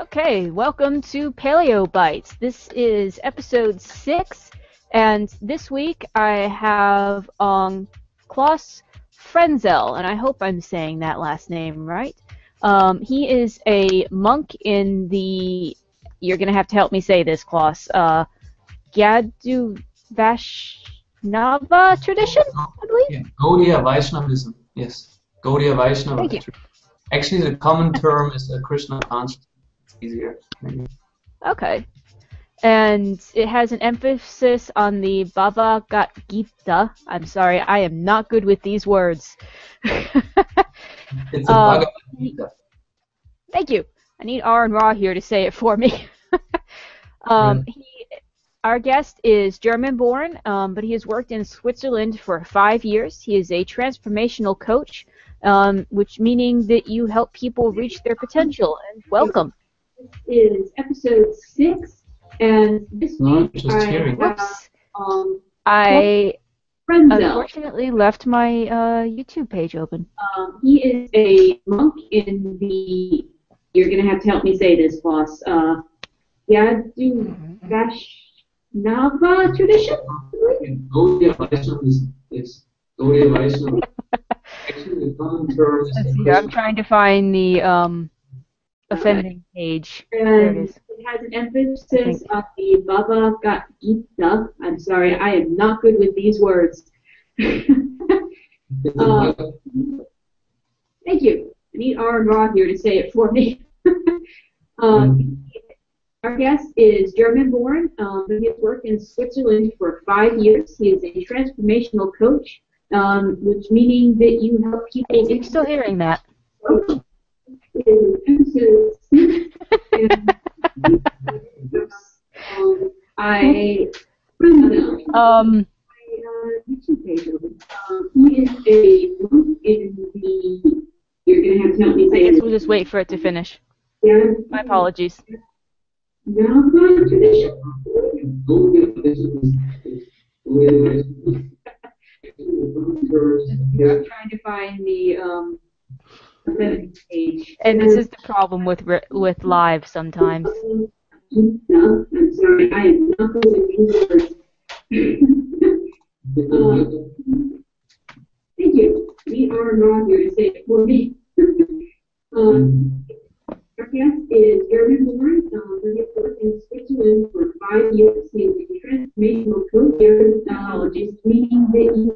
Okay, welcome to Paleo Bytes. This is episode 6, and this week I have Klaus Frenzel, and I hope I'm saying that last name right. He is a monk in the, you're going to have to help me say this, Klaus, GaudiyaVaishnava tradition, I believe? Yeah, GaudiyaVaishnavism, yes. GaudiyaVaishnava. Thank you. Actually, the common term is Krishna consciousness. Easier, maybe. Okay. And it has an emphasis on the Bhagavad-gita. I'm sorry, I am not good with these words. It's a Bhagavad-gita. Thank you. I need R and Ra here to say it for me. Our guest is German-born, but he has worked in Switzerland for 5 years. He is a transformational coach, which meaning that you help people reach their potential. And welcome. This is episode 6, and this week I unfortunately left my YouTube page open. He is a monk in the, you're going to have to help me say this, boss, GaudiyaVaishnava tradition? GaudiyaVaishnava is GaudiyaVaishnava. Actually, the common term is I'm trying to find the offending page. There it is. It has an emphasis on the Bhagavad-gita. I'm sorry, I am not good with these words. Thank you. I need R and Ra here to say it for me. Our guest is German-born, but he has worked in Switzerland for 5 years. He is a transformational coach, which meaning that you help people. I'm still hearing that. You're gonna have to help me say. I guess we'll just wait for it to finish. My apologies. I'm trying to find the page. And this is the problem with live sometimes. No, I'm sorry, I am not good with these words. Thank you. We are not here to say it for me. Our guest is German-born, but he has worked in Switzerland for 5 years. He is a transformational coach, technologist, meaning that you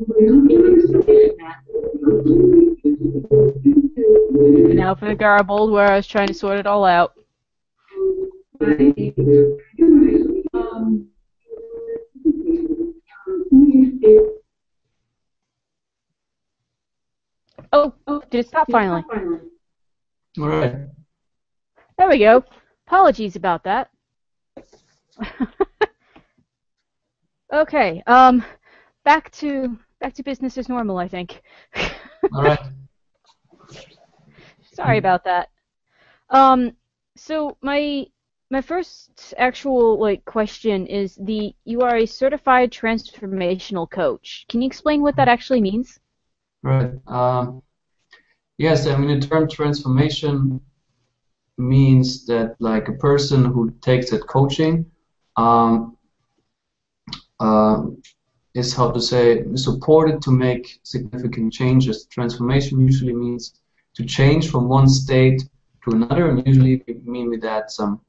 And now for the garbled, where I was trying to sort it all out. Oh, did it stop finally? All right. There we go. Apologies about that. Okay. Back to business as normal, I think. All right. Sorry about that. So my first actual question is you are a certified transformational coach. Can you explain what that actually means? Right. Yes, I mean the term transformation means that like a person who takes that coaching is, how to say, supported to make significant changes. Transformation usually means to change from one state to another, and usually we mean with that some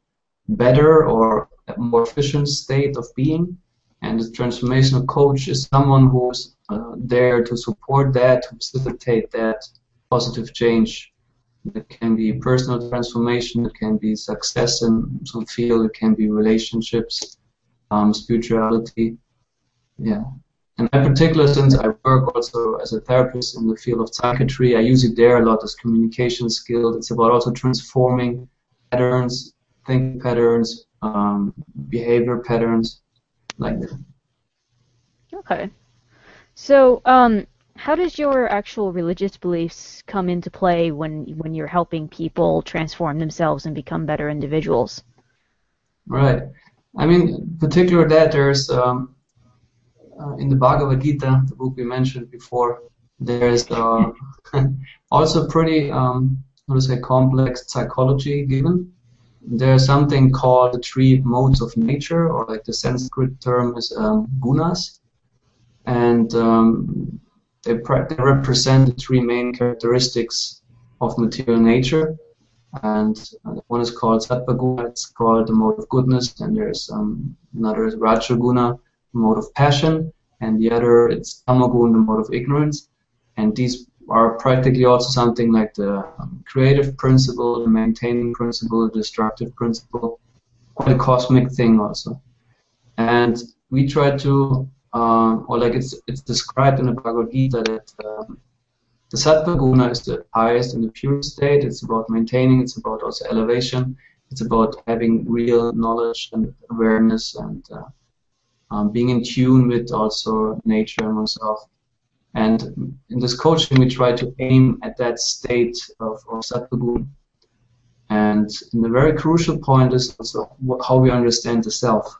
better or a more efficient state of being. And the transformational coach is someone who's there to support that, to facilitate that positive change. It can be personal transformation, it can be success in some field, it can be relationships, spirituality. Yeah. And in particular, since I work also as a therapist in the field of psychiatry, I use it there a lot as communication skills. It's about also transforming patterns, thinking patterns, behavior patterns, like that. Okay. So, how does your actual religious beliefs come into play when you're helping people transform themselves and become better individuals? Right. I mean, particular that there's in the Bhagavad-gita, the book we mentioned before, there's also pretty, how to say, complex psychology given. there's something called the three modes of nature, or like the Sanskrit term is gunas, and they represent the three main characteristics of material nature. And one is called Sattva Guna, it's called the mode of goodness, and there's another is Raja Guna, the mode of passion, and the other it's Tamaguna, the mode of ignorance. And these are practically also something like the creative principle, the maintaining principle, the destructive principle, quite a cosmic thing also. And we try to, or like it's described in the Bhagavad-gita that the Sattva Guna is the highest and the purest state. It's about maintaining, it's about also elevation, it's about having real knowledge and awareness and being in tune with also nature and oneself. And in this coaching, we try to aim at that state of Sattva Guna. And the very crucial point is also how we understand the self.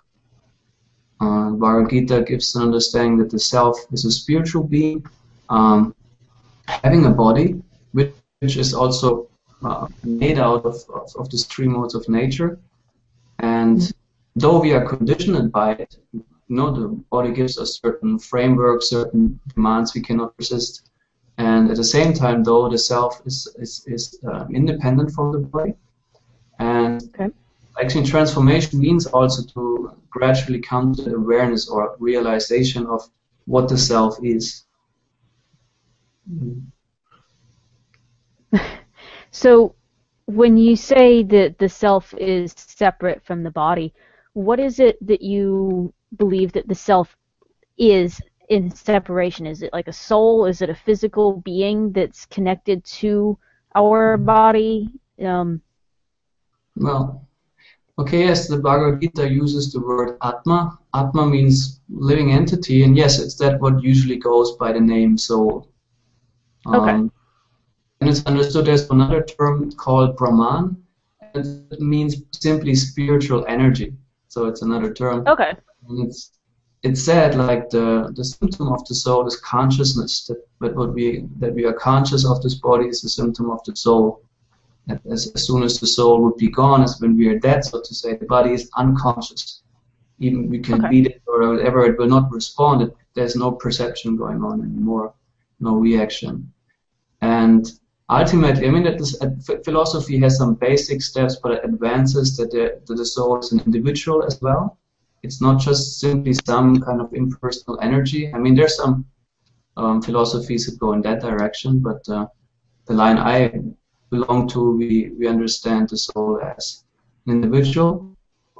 Bhagavad-gita gives an understanding that the self is a spiritual being, having a body, which is also made out of these three modes of nature. And though we are conditioned by it, the body gives us certain framework, certain demands we cannot resist. And at the same time, though, the self is independent from the body. And actually, transformation means also to gradually come to the awareness or realization of what the self is. So, when you say that the self is separate from the body, what is it that you believe that the self is in separation? Is it like a soul? Is it a physical being that's connected to our body? Well, okay, yes, the Bhagavad-gita uses the word Atma. Atma means living entity, and yes, it's that what usually goes by the name soul. And it's understood there's another term called Brahman, and it means simply spiritual energy. So it's another term. Okay. And it's said like the symptom of the soul is consciousness. That we are conscious of this body is a symptom of the soul. As soon as the soul would be gone, as when we are dead, so to say, the body is unconscious. Even we can beat it or whatever, it will not respond. There's no perception going on anymore, no reaction. And ultimately, I mean, that philosophy has some basic steps, but it advances that the soul is an individual as well. It's not just simply some kind of impersonal energy. I mean, there's some philosophies that go in that direction, but the line I belong to, we understand the soul as an individual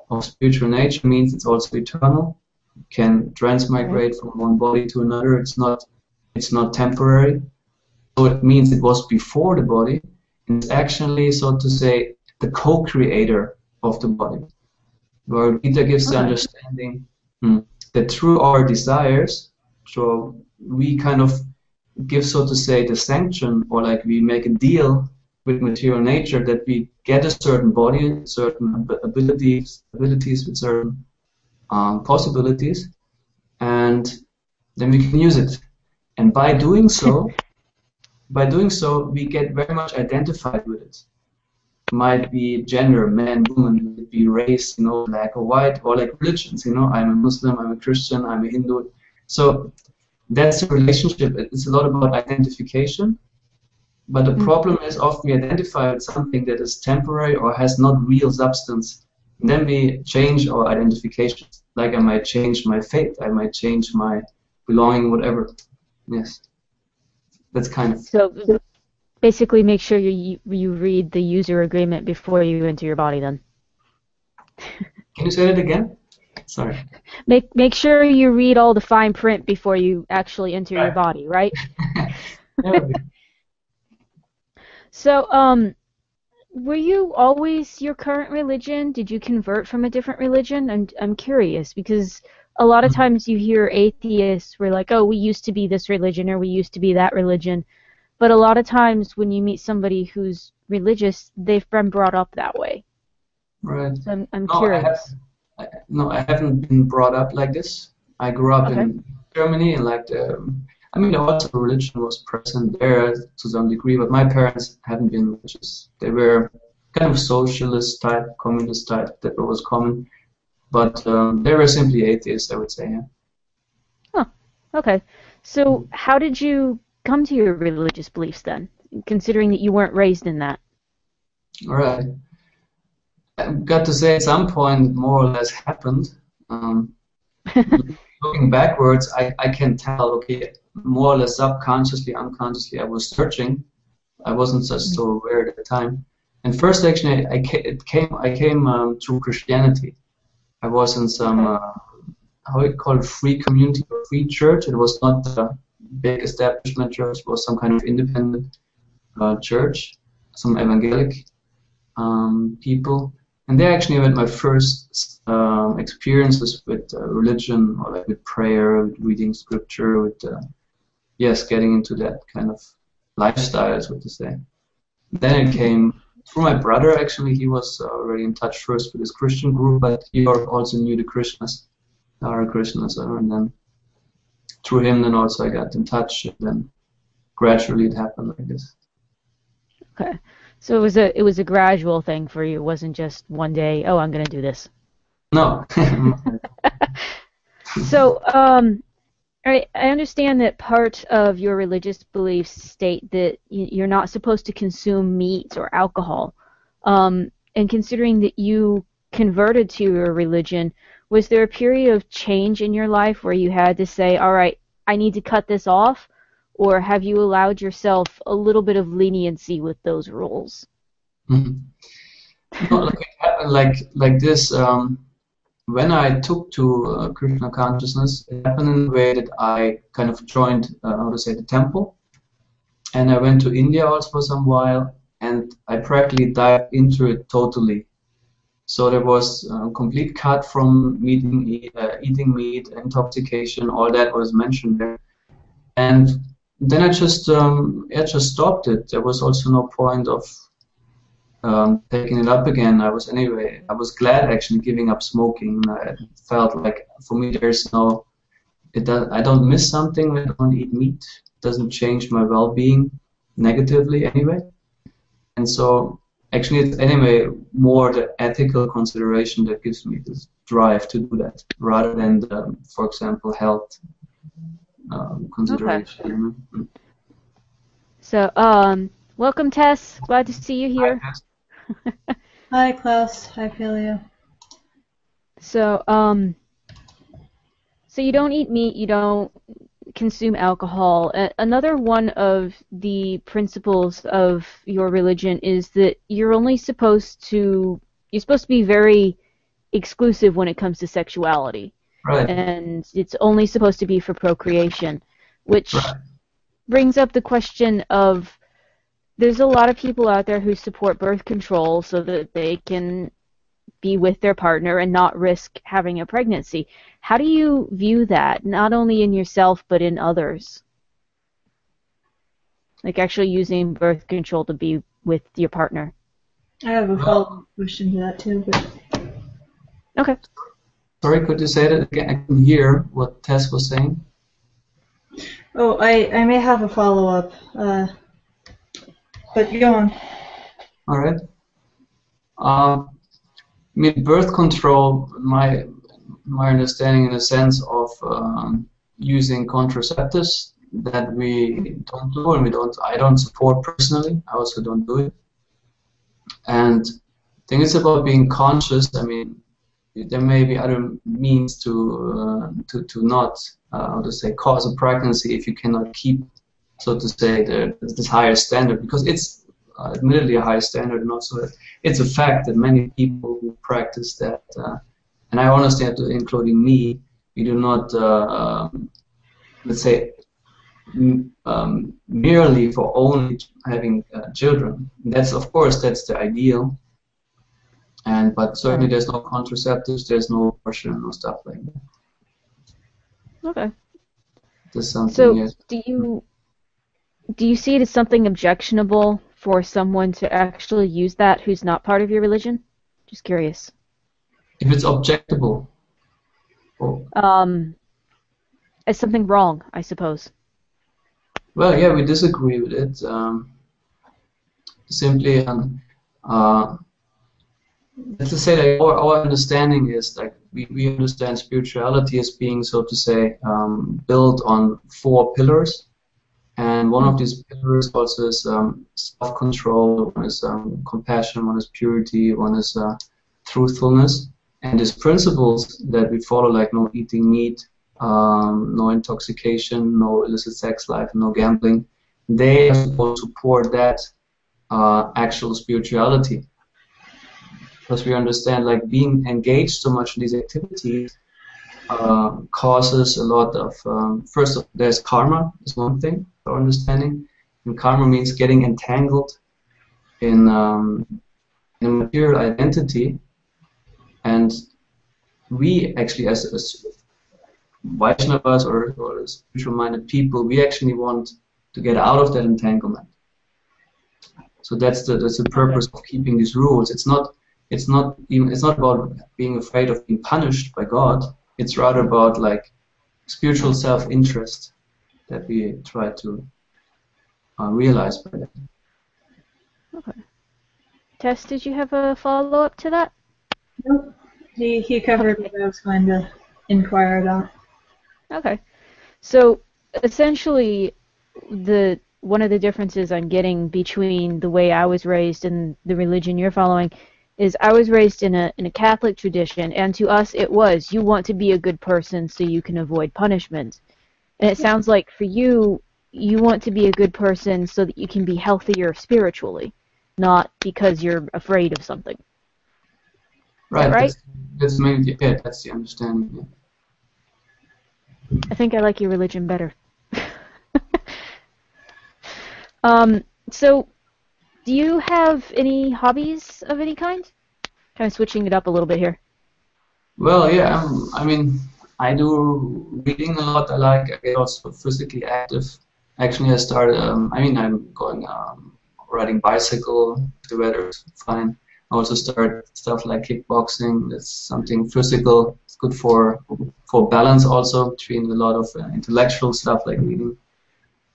of spiritual nature, means it's also eternal, can transmigrate from one body to another. It's not temporary. So it means it was before the body, and it's actually, so to say, the co-creator of the body. Gita gives the understanding that through our desires, so we kind of give, so to say, the sanction, or like we make a deal with material nature that we get a certain body, certain abilities with certain possibilities, and then we can use it. And by doing so, we get very much identified with it. Might be gender, man, woman, might be race, black or white, or like religions, I'm a Muslim, I'm a Christian, I'm a Hindu. So that's a relationship. It's a lot about identification. But the problem is often we identify with something that is temporary or has not real substance. And then we change our identifications. Like I might change my faith, I might change my belonging, whatever. Yes. That's kind of... So basically make sure you read the user agreement before you enter your body then. Can you say that again? Sorry. Make sure you read all the fine print before you actually enter your body, right? So, were you always your current religion? Did you convert from a different religion? I'm curious because a lot of times you hear atheists who are like, oh, we used to be this religion or we used to be that religion. But a lot of times when you meet somebody who's religious, they've been brought up that way. Right. So I'm curious. I haven't been brought up like this. I grew up in Germany, and also religion was present there to some degree, but my parents haven't been religious. They were kind of socialist type, communist type that was common. But they were simply atheists, I would say. Yeah. Huh. Okay. So how did you come to your religious beliefs then, considering that you weren't raised in that? All right. I've got to say, at some point, it more or less happened. Looking backwards, I can tell, okay, more or less subconsciously, unconsciously, I was searching. I wasn't such so aware at the time. And first, actually, I came through Christianity. I was in some, how you call it, free community or free church. It was not a big establishment church. It was some kind of independent church, some evangelic people. And they actually had my first experiences with religion, or like with prayer, with reading scripture, with getting into that kind of lifestyle, so to say. Then it came through my brother. Actually, he was already in touch first with his Christian group, but he also knew the Krishnas, our Krishnas, and then through him, then also I got in touch, and then gradually it happened like this. Okay. So it was a gradual thing for you. It wasn't just one day, oh, I'm going to do this. No. So, all right, I understand that part of your religious beliefs state that you're not supposed to consume meat or alcohol. And considering that you converted to your religion, was there a period of change in your life where you had to say, all right, I need to cut this off? Or have you allowed yourself a little bit of leniency with those rules? Mm-hmm. No, like this. When I took to Krishna consciousness, it happened in a way that I kind of joined, the temple, and I went to India also for some while, and I practically dived into it totally. So there was a complete cut from eating meat, intoxication, all that was mentioned there, and then I just stopped it. There was also no point of taking it up again. I was glad actually giving up smoking. I felt like for me I don't miss something when I don't eat meat. It doesn't change my well-being negatively anyway. And so actually it's anyway more the ethical consideration that gives me this drive to do that, rather than for example, health consideration. Okay. So, welcome, Tess. Glad to see you here. Hi, Hi, Klaus. Hi, Paleo. So, so you don't eat meat, you don't consume alcohol. Another one of the principles of your religion is that you're supposed to be very exclusive when it comes to sexuality. Right. And it's only supposed to be for procreation, which brings up the question of there's a lot of people out there who support birth control so that they can be with their partner and not risk having a pregnancy. How do you view that, not only in yourself but in others? Like actually using birth control to be with your partner. I have a follow-up question to that too. But... Okay. Sorry, could you say that again? I can hear what Tess was saying. Oh, I may have a follow-up, but go on. All right. I mean, birth control, my understanding in the sense of using contraceptives that we don't do, and I don't support personally. I also don't do it. And I think it's about being conscious. I mean, there may be other means to not cause a pregnancy if you cannot keep, so to say, this higher standard, because it's admittedly a high standard, and also it's a fact that many people who practice that, and I understand, including me, we do not, let's say, merely for only having children. That's, of course, that's the ideal. But certainly there's no contraceptives, there's no abortion, no stuff like that. Okay. There's something, so yes. do you see it as something objectionable for someone to actually use that who's not part of your religion? Just curious. If it's objectable. Oh. As something wrong, I suppose. Well, yeah, we disagree with it. Simply, let's just say that our understanding is like we understand spirituality as being, so to say, built on 4 pillars. And one of these pillars also is self-control, one is compassion, one is purity, one is truthfulness. And these principles that we follow, like no eating meat, no intoxication, no illicit sex life, no gambling, they are supposed to support that actual spirituality. Because we understand, like, being engaged so much in these activities causes a lot of, first, there's karma, is one thing, our understanding. And karma means getting entangled in a material identity. And we actually, as Vaishnavas or spiritual-minded people, we actually want to get out of that entanglement. So that's the purpose of keeping these rules. It's not about being afraid of being punished by God. It's rather about like spiritual self-interest that we try to realize by that. Okay. Tess, did you have a follow-up to that? Nope. He covered what I was going to inquire about. Okay. So essentially, one of the differences I'm getting between the way I was raised and the religion you're following is I was raised in a Catholic tradition, and to us it was, you want to be a good person so you can avoid punishment. And it sounds like for you, you want to be a good person so that you can be healthier spiritually, not because you're afraid of something. Right. Right? That's maybe, yeah, that's the understanding. Yeah. I think I like your religion better. So, do you have any hobbies of any kind? Kind of switching it up a little bit here. Well, yeah, I mean, I do reading a lot. I get also physically active. Actually, I started, I'm going riding bicycle. The weather is fine. I also started stuff like kickboxing. That's something physical. It's good for balance also, between a lot of intellectual stuff like reading.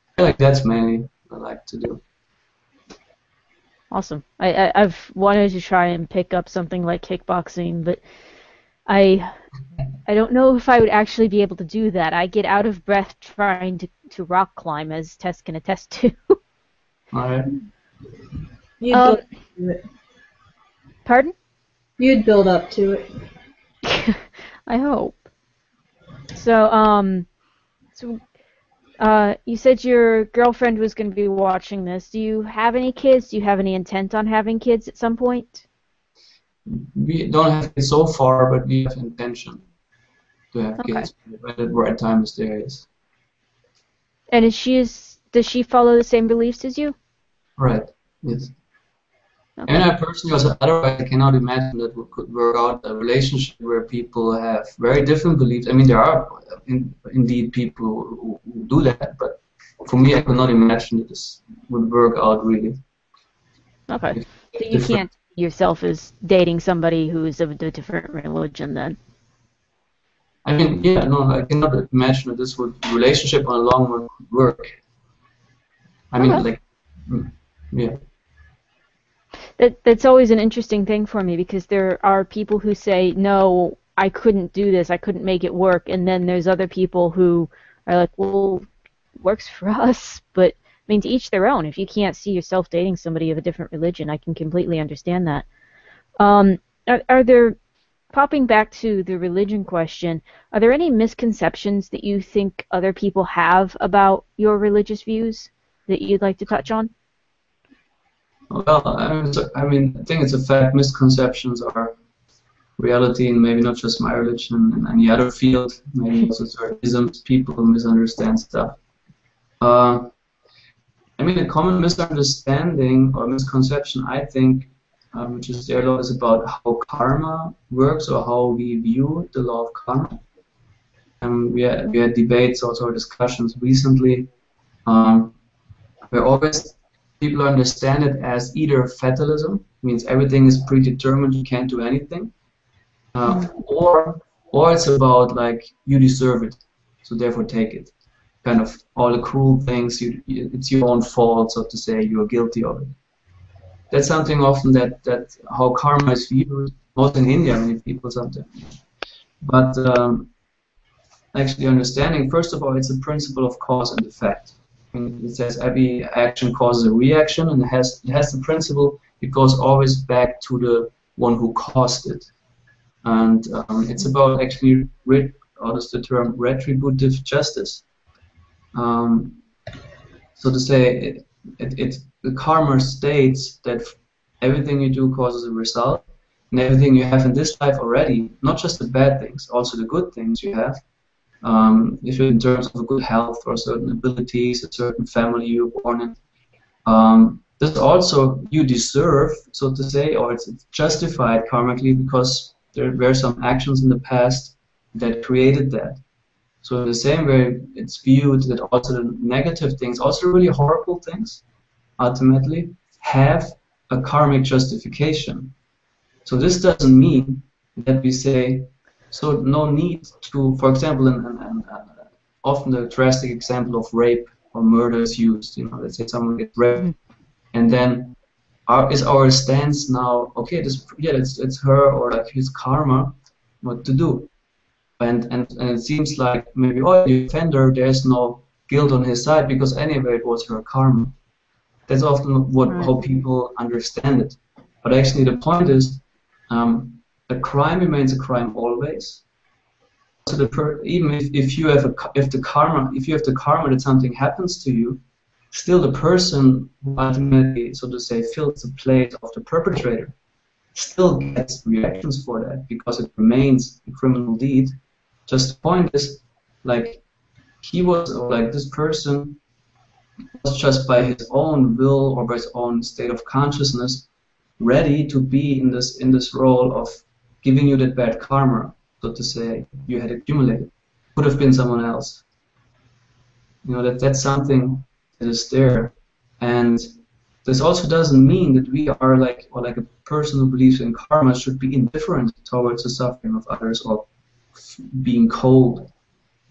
I feel like that's mainly what I like to do. Awesome. I've wanted to try and pick up something like kickboxing, but I don't know if I would actually be able to do that. I get out of breath trying to rock climb, as Tess can attest to. All right. You'd build up to it. Pardon? You'd build up to it. I hope. So, you said your girlfriend was going to be watching this. Do you have any kids? Do you have any intent on having kids at some point? We don't have kids so far, but we have intention to have kids when the right time is there. Yes. And does she follow the same beliefs as you? Right. Yes. Okay. And I personally also, otherwise I cannot imagine that we could work out a relationship where people have very different beliefs. I mean, there are indeed people who do that, but for me, I could not imagine that this would work out really. Okay. So you can't see yourself as dating somebody who's of a different religion then? I mean, yeah, no, I cannot imagine that this relationship on a long run could work. I mean, yeah. That's always an interesting thing for me, because there are people who say, no, I couldn't do this, I couldn't make it work, and then there's other people who are like, well, it works for us, but I mean, to each their own. If you can't see yourself dating somebody of a different religion, I can completely understand that. Are there, popping back to the religion question, are there any misconceptions that you think other people have about your religious views that you'd like to touch on? Well, I mean, I think it's a fact. Misconceptions are reality, and maybe not just my religion, and any other field. Maybe also certain isms. People misunderstand stuff. I mean, a common misunderstanding or misconception, I think, which is there a lot, is about how karma works or how we view the law of karma. We had debates, also discussions recently, where always people understand it as either fatalism, means everything is predetermined, you can't do anything, or it's about like you deserve it, so therefore take it. Kind of all the cruel things, it's your own fault, so to say, you're guilty of it. that's something often that how karma is viewed, most in India, many people sometimes. But actually understanding, first of all, it's a principle of cause and effect. It says every action causes a reaction, and it has the principle, it goes always back to the one who caused it. And it's about actually, what is the term, retributive justice. So to say, the karma states that everything you do causes a result, and everything you have in this life already, not just the bad things, also the good things you have, if you're in terms of good health or certain abilities, a certain family you're born in, this also you deserve, so to say, or it's justified karmically because there were some actions in the past that created that. So in the same way, it's viewed that also the negative things, also really horrible things, ultimately have a karmic justification. So this doesn't mean that we say, so no need to, for example, and often the drastic example of rape or murder is used. Let's say someone gets raped, and then is our stance now, okay, it's her or like his karma, what to do? And it seems like maybe, the offender, there's no guilt on his side because anyway it was her karma. That's often how people understand it. But actually the point is, a crime remains a crime always. So even if you have the karma that something happens to you, still the person who ultimately, so to say, fills the plate of the perpetrator still gets reactions for that because it remains a criminal deed. Just the point is, like, he was, or like this person was just by his own will or by his own state of consciousness ready to be in this role of giving you that bad karma, so to say, you had accumulated. Could have been someone else. That's something that is there. And this also doesn't mean that we are like a person who believes in karma should be indifferent towards the suffering of others or being cold.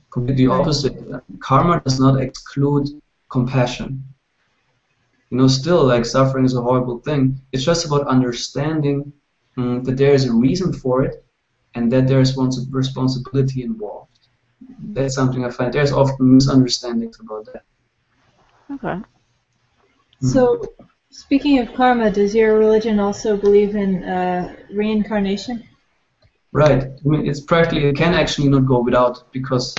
Completely opposite. Karma does not exclude compassion. Still, like, suffering is a horrible thing. It's just about understanding that there is a reason for it and that there is responsibility involved. That's something I find there's often misunderstandings about that. Okay. So, speaking of karma, does your religion also believe in reincarnation? Right. It's practically, it can actually not go without, because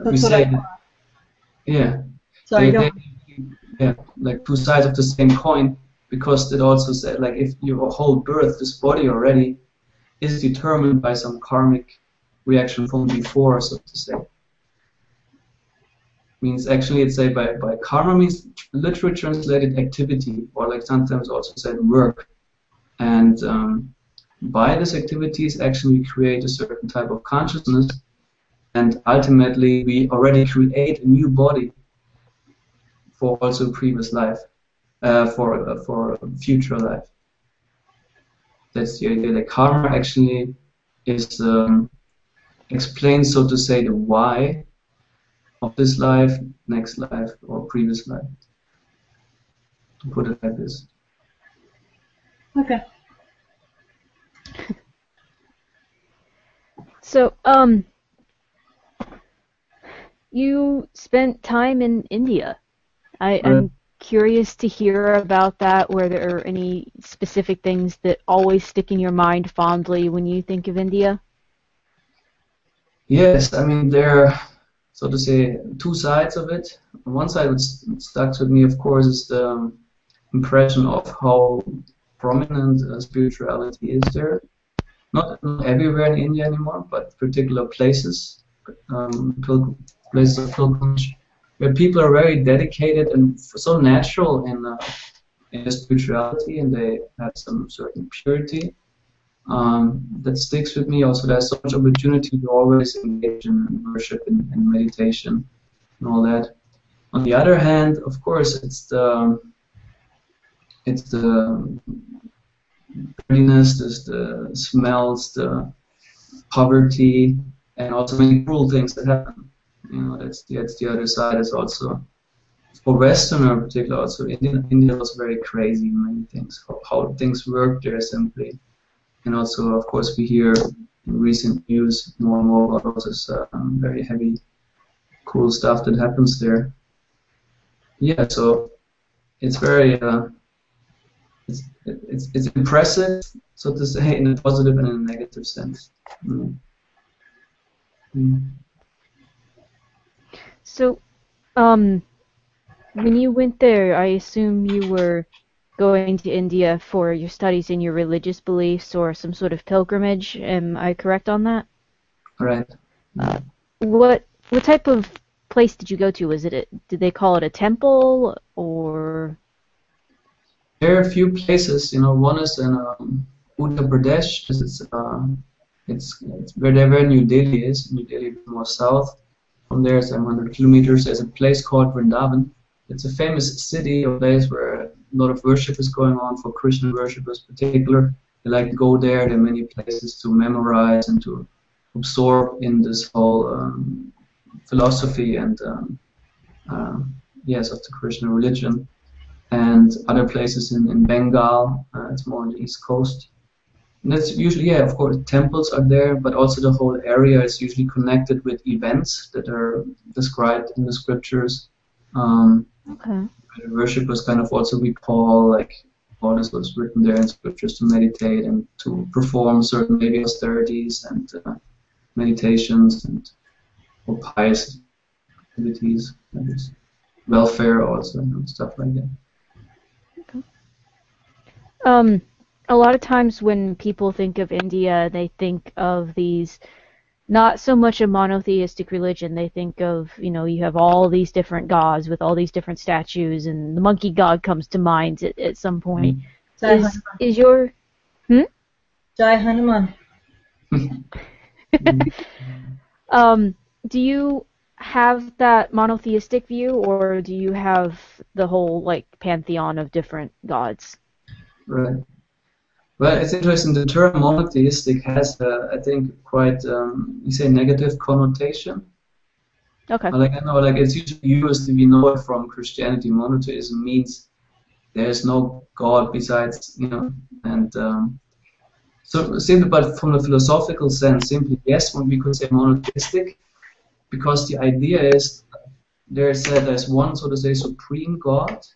we say that, yeah. Sorry, yeah, like two sides of the same coin, because it also said, like, if your whole birth, this body already is determined by some karmic reaction from before, so to say. Means actually, it's say by karma means literally translated activity, or like sometimes also said work, and by this activities actually create a certain type of consciousness, and ultimately we already create a new body for also previous life, for future life. That's the idea. That karma actually is explains, so to say, the why of this life, next life, or previous life. To put it like this. Okay. So, you spent time in India. I'm curious to hear about that. Were there any specific things that always stick in your mind fondly when you think of India? Yes, there are, so to say, two sides of it. On one side, what stuck with me, of course, is the impression of how prominent spirituality is there. Not everywhere in India anymore, but particular places, places of pilgrimage, where people are very dedicated and so natural in their spirituality, and they have some certain purity that sticks with me. Also, there's so much opportunity to always engage in worship and meditation and all that. On the other hand, of course, it's the dirtiness, the smells, the poverty, and also many cruel things that happen. That's the other side is also for Westerner, particularly also India was very crazy in many things. How things work there simply, and also of course we hear in recent news more and more about all this very heavy, cool stuff that happens there. Yeah, so it's very it's impressive, so to say, in a positive and in a negative sense. Mm. Mm. So, when you went there, I assume you were going to India for your studies in your religious beliefs or some sort of pilgrimage. Am I correct on that? Right. What type of place did you go to? Did they call it a temple or? There are a few places. One is in Uttar Pradesh. It's where New Delhi is. New Delhi is more south. From there, it's 100 kilometers. There's a place called Vrindavan. It's a famous city, a place where a lot of worship is going on for Krishna worshippers in particular. They like to go there. There are many places to memorize and to absorb in this whole philosophy and yes, of the Krishna religion. And other places in Bengal, it's more on the east coast. And that's usually, yeah, of course, temples are there, but also the whole area is usually connected with events that are described in the scriptures. Okay. The worshippers kind of also recall, like, all this was written there in scriptures to meditate and to perform certain maybe austerities and meditations and or pious activities, and welfare also, and stuff like that. A lot of times when people think of India, they think of these, not so much a monotheistic religion. They think of, you have all these different gods with all these different statues, and the monkey god comes to mind at some point. Is your... Jai Hanuman. Do you have that monotheistic view, or do you have the whole, like, pantheon of different gods? Right. Well, it's interesting. The term monotheistic has, I think, quite, you say, negative connotation. Okay. Like, I know, like, it's usually used, if you know it from Christianity. Monotheism means there's no God besides, and so simply, but from a philosophical sense, simply, yes, we could say monotheistic, because the idea is there's one, so to say, supreme God,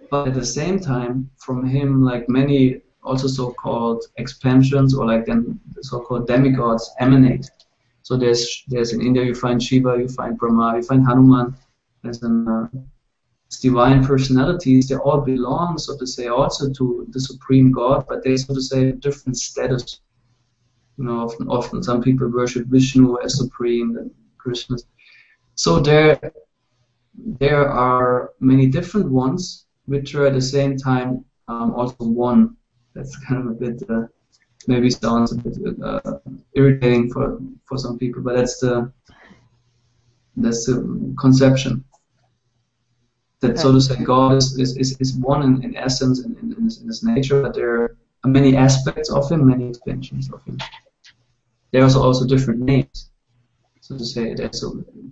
but at the same time, from him, like many also so-called expansions or like then the so-called demigods emanate. So there's in India you find Shiva, you find Brahma, you find Hanuman. There's divine personalities. They all belong, so to say, also to the supreme God, but they, so to say, different status. Often some people worship Vishnu as supreme and Krishna. So there are many different ones, which are at the same time also one. That's kind of a bit, maybe sounds a bit irritating for some people, but that's the conception. That, okay, so to say, God is one in essence, in his nature, but there are many aspects of him, many expansions of him. There are also different names. So to say, there's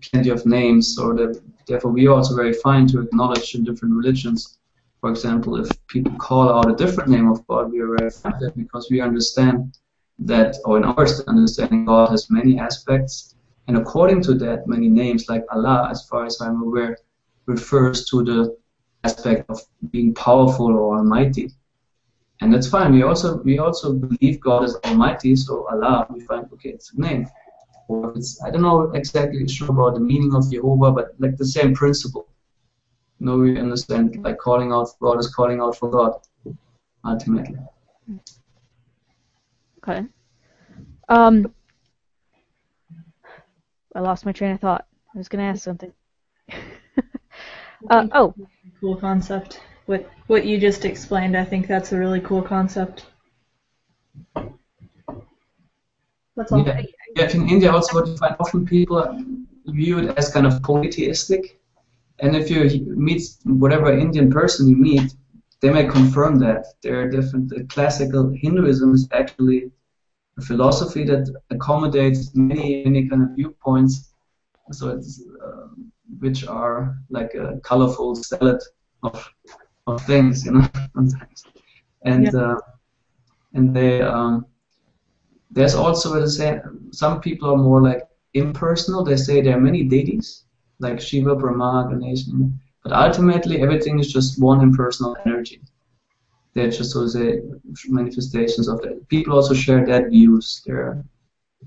plenty of names, so that therefore we are also very fine to acknowledge in different religions. For example, if people call out a different name of God, we are very fine with that, because we understand that, or in our understanding, God has many aspects, and according to that, many names, like Allah, as far as I'm aware, refers to the aspect of being powerful or almighty. And that's fine. We also believe God is almighty, so Allah, we find, okay, it's a name. Or it's, I don't know exactly sure about the meaning of Jehovah, but like the same principle. We understand, like calling out for God is calling out for God, ultimately. Okay. I lost my train of thought. I was going to ask something. Cool concept. What you just explained, I think that's a really cool concept. That's all. Yeah, in India also what you find, often people view it as kind of polytheistic. And if you meet whatever Indian person you meet, they may confirm that. There are different. Classical Hinduism is actually a philosophy that accommodates many kind of viewpoints. So it's which are like a colorful salad of things, sometimes. And and there's also, let's say, some people are more like impersonal. They say there are many deities, like Shiva, Brahma, Ganesh, but ultimately everything is just one impersonal energy. They're just, so to say, manifestations of that. People also share that views. There are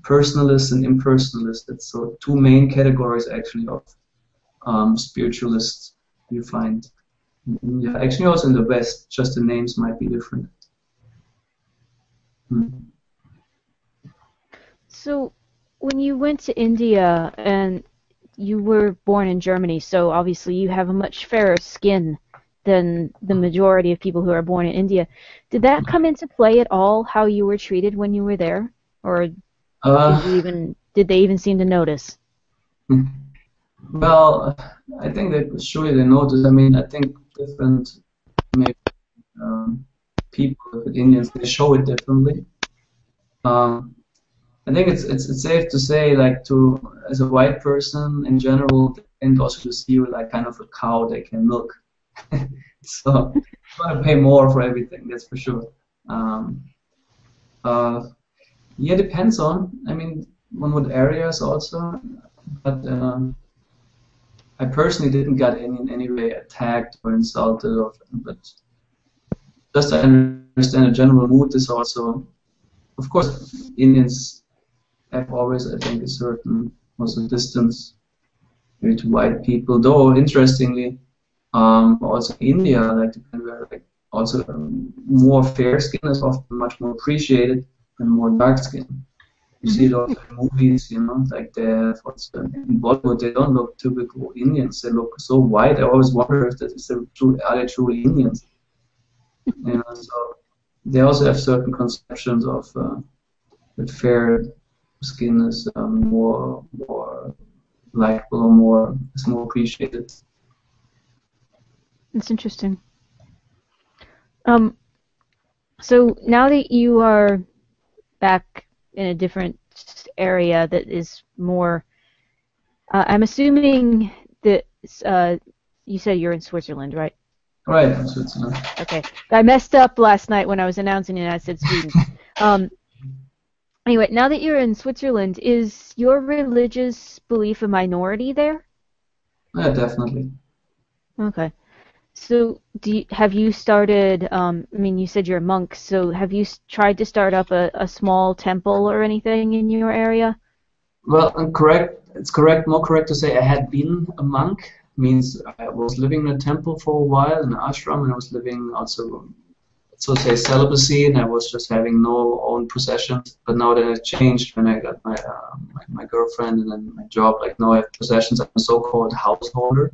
personalists and impersonalists. That's so two main categories actually of spiritualists you find. Yeah, actually also in the West, just the names might be different. So when you went to India and you were born in Germany, so obviously you have a much fairer skin than the majority of people who are born in India. Did that come into play at all, how you were treated when you were there? Or did they even seem to notice? Well, I think that surely they noticed. I mean, I think different maybe people, Indians, they show it differently. I think it's safe to say, like, as a white person in general, they tend also to see you like kind of a cow they can milk. So you want to pay more for everything, that's for sure. Yeah, depends on. I mean, on what areas also. But I personally didn't get in any way attacked or insulted, but just to understand the general mood is also, of course, Indians have always, I think, a certain also distance maybe to white people. Though interestingly, also India, like also more fair skin is often much more appreciated than more dark skin. You see it also in movies, like they have also in Bollywood, they don't look typical Indians. They look so white. I always wonder if are they truly Indians. So they also have certain conceptions of that fair skin is more likable or is more appreciated. That's interesting. So now that you are back in a different area that is more, I'm assuming that you said you're in Switzerland, right? Right, in Switzerland. Okay. I messed up last night when I was announcing it and I said Sweden. Anyway, now that you're in Switzerland, is your religious belief a minority there? Yeah, definitely. Okay. So, have you started, I mean, you said you're a monk, so have you tried to start up a small temple or anything in your area? Well, it's more correct to say I had been a monk. Means I was living in a temple for a while, in an ashram, and I was living also, so to say, celibacy, and I was just having no own possessions. But now that it changed when I got my girlfriend and then my job, like now I have possessions, I'm a so-called householder.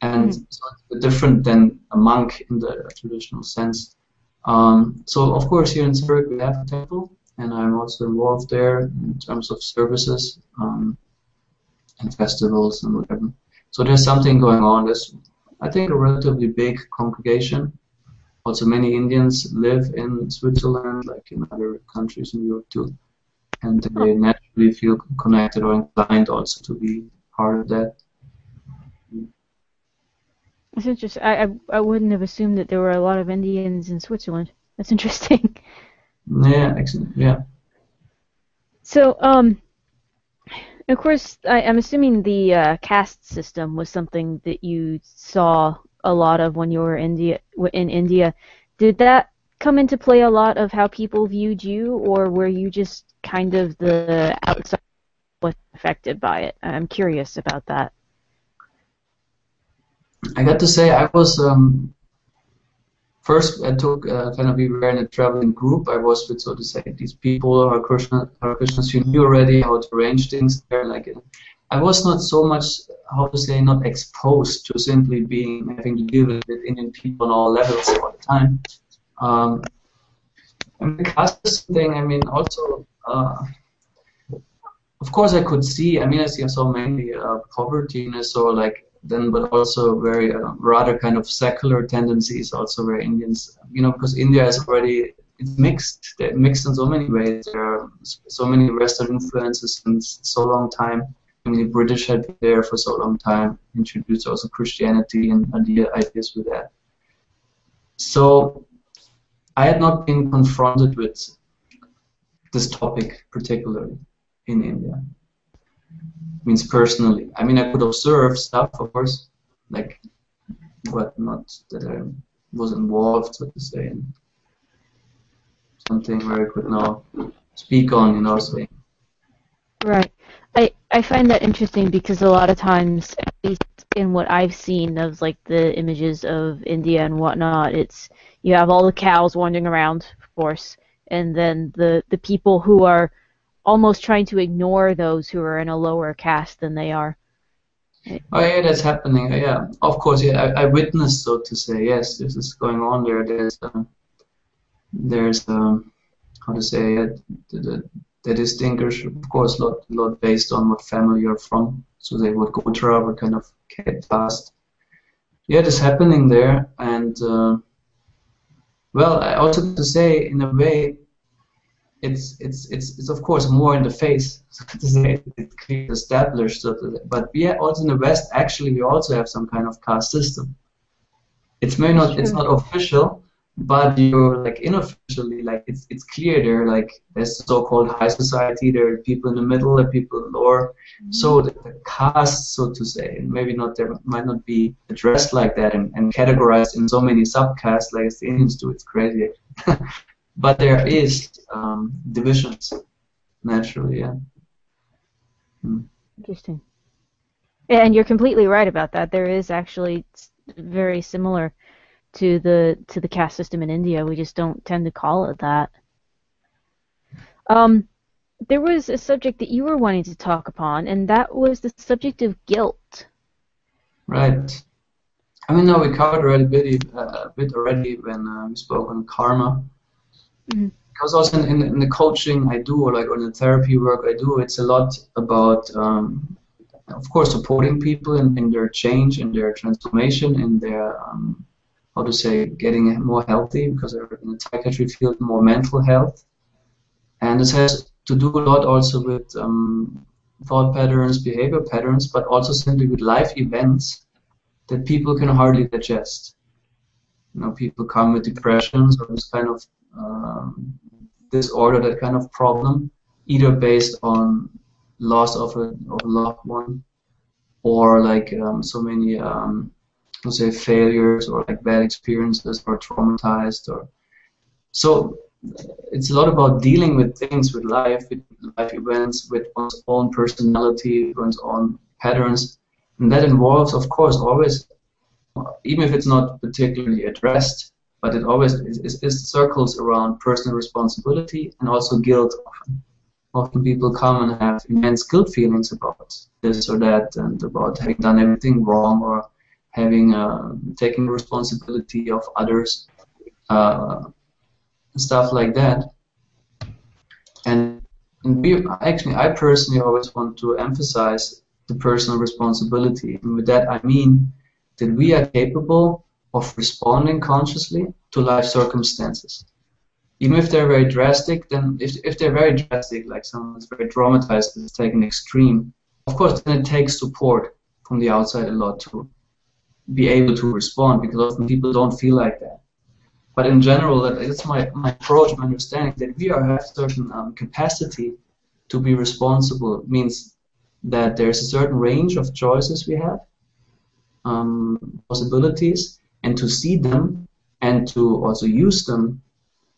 And so it's different than a monk in the traditional sense. So of course here in Zurich we have a temple, and I'm also involved there in terms of services and festivals and whatever. So there's something going on. There's, I think, a relatively big congregation. Also many Indians live in Switzerland, like in other countries in Europe too. And they naturally feel connected or inclined also to be part of that. That's interesting. I wouldn't have assumed that there were a lot of Indians in Switzerland. That's interesting. Yeah, excellent. Yeah. So, of course, I'm assuming the caste system was something that you saw a lot of when you were in India. Did that come into play a lot of how people viewed you, or were you just kind of the outside was affected by it? I'm curious about that. I got to say, I was first. I took kind of, we were in a traveling group. I was with, so to say, these people, Hare Krishnas who knew already how to arrange things there. Like, I was not so much, how to say, not exposed to simply having to deal with Indian people on all levels all the time. And the caste system thing, I mean, also, of course, I could see. I mean, I saw mainly poverty, and I saw but also very rather kind of secular tendencies also where Indians, because India is already, it's mixed. They're mixed in so many ways. There are so many Western influences in so long time. I mean, the British had been there for so long time, introduced also Christianity and ideas with that. So I had not been confronted with this topic particularly in India. Means personally. I mean, I could observe stuff, of course, like, but not that I was involved, so to say, in something where I could now speak on, you know, saying. Right. I find that interesting because a lot of times, at least in what I've seen of like the images of India and whatnot, it's you have all the cows wandering around, of course, and then the people who are almost trying to ignore those who are in a lower caste than they are. Oh yeah, that's happening. Yeah, of course. Yeah, I witnessed, so to say. Yes, this is going on there. There's how to say it. They distinguish, of course, a lot based on what family you're from. So they would Gotra, what kind of caste. Yeah, it's happening there, and well, I also have to say, in a way, it's of course more in the face, so to say. It's clearly established, so to say. But yeah, also in the West, actually, we also have some kind of caste system. It's not official, but you're like unofficially, like it's clear there. Like there's so-called high society. There are people in the middle, and people in the lower. Mm-hmm. So the caste, so to say, maybe not there might not be addressed like that and categorized in so many subcastes like as the Indians do. It's crazy. But there is divisions, naturally, yeah. Interesting. And you're completely right about that. There is actually very similar to the caste system in India. We just don't tend to call it that. There was a subject that you were wanting to talk upon, and that was the subject of guilt. Right. I mean, no, we covered already a bit already when we spoke on karma. Mm-hmm. Because also in the coaching I do, or like on the therapy work I do, it's a lot about, of course, supporting people in their change, in their transformation, in their, how to say, getting more healthy, because I work in the psychiatry field, more mental health. And this has to do a lot also with thought patterns, behavior patterns, but also simply with life events that people can hardly digest. You know, people come with depressions or this kind of disorder, that kind of problem, either based on loss of a loved one, or like so many, let's say, failures or like bad experiences, or traumatized, or so. It's a lot about dealing with things, with life events, with one's own personality, one's own patterns, and that involves, of course, always, even if it's not particularly addressed, but it always is circles around personal responsibility and also guilt. Often people come and have immense guilt feelings about this or that, and about having done everything wrong, or having taken responsibility of others. Stuff like that, and I personally always want to emphasize the personal responsibility, and with that I mean that we are capable of responding consciously to life circumstances, even if they're very drastic. Then if they're very drastic, like someone is very traumatized, it's taken extreme, of course then it takes support from the outside a lot to be able to respond, because often people don't feel like that. But in general, that's my approach, my understanding, that we have certain capacity to be responsible. It means that there's a certain range of choices we have, possibilities, and to see them and to also use them,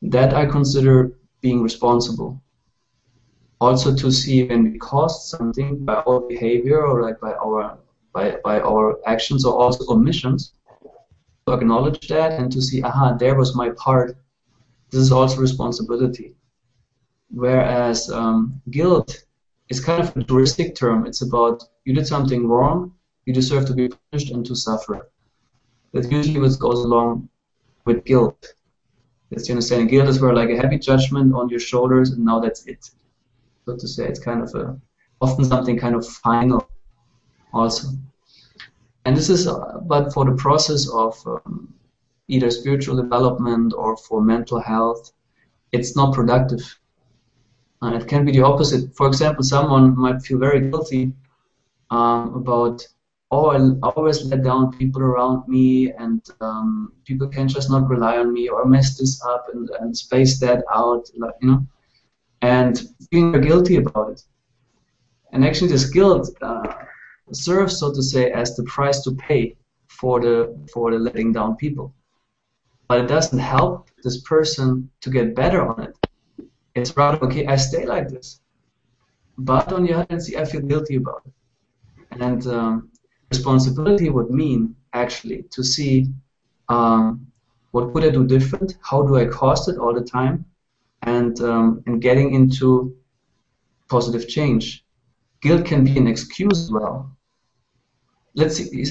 that I consider being responsible. Also to see when we caused something by our behavior, or like by our actions, or also omissions, to acknowledge that and to see, aha, there was my part. This is also responsibility. Whereas guilt is kind of a heuristic term. It's about, you did something wrong, you deserve to be punished and to suffer. That's usually what goes along with guilt. That's the understanding. Guilt is where like a heavy judgment on your shoulders, and now that's it. So to say, it's kind of often something kind of final also. And this is, but for the process of either spiritual development or for mental health, it's not productive. It can be the opposite. For example, someone might feel very guilty about, oh, I always let down people around me, and people can just not rely on me, or mess this up and space that out, like, and feeling guilty about it. And actually, this guilt serves, so to say, as the price to pay for the letting down people. But it doesn't help this person to get better on it. It's rather, okay, I stay like this, but on the other hand, I feel guilty about it. And responsibility would mean actually to see what could I do different, how do I cause it all the time, and getting into positive change. Guilt can be an excuse as well. Let's see.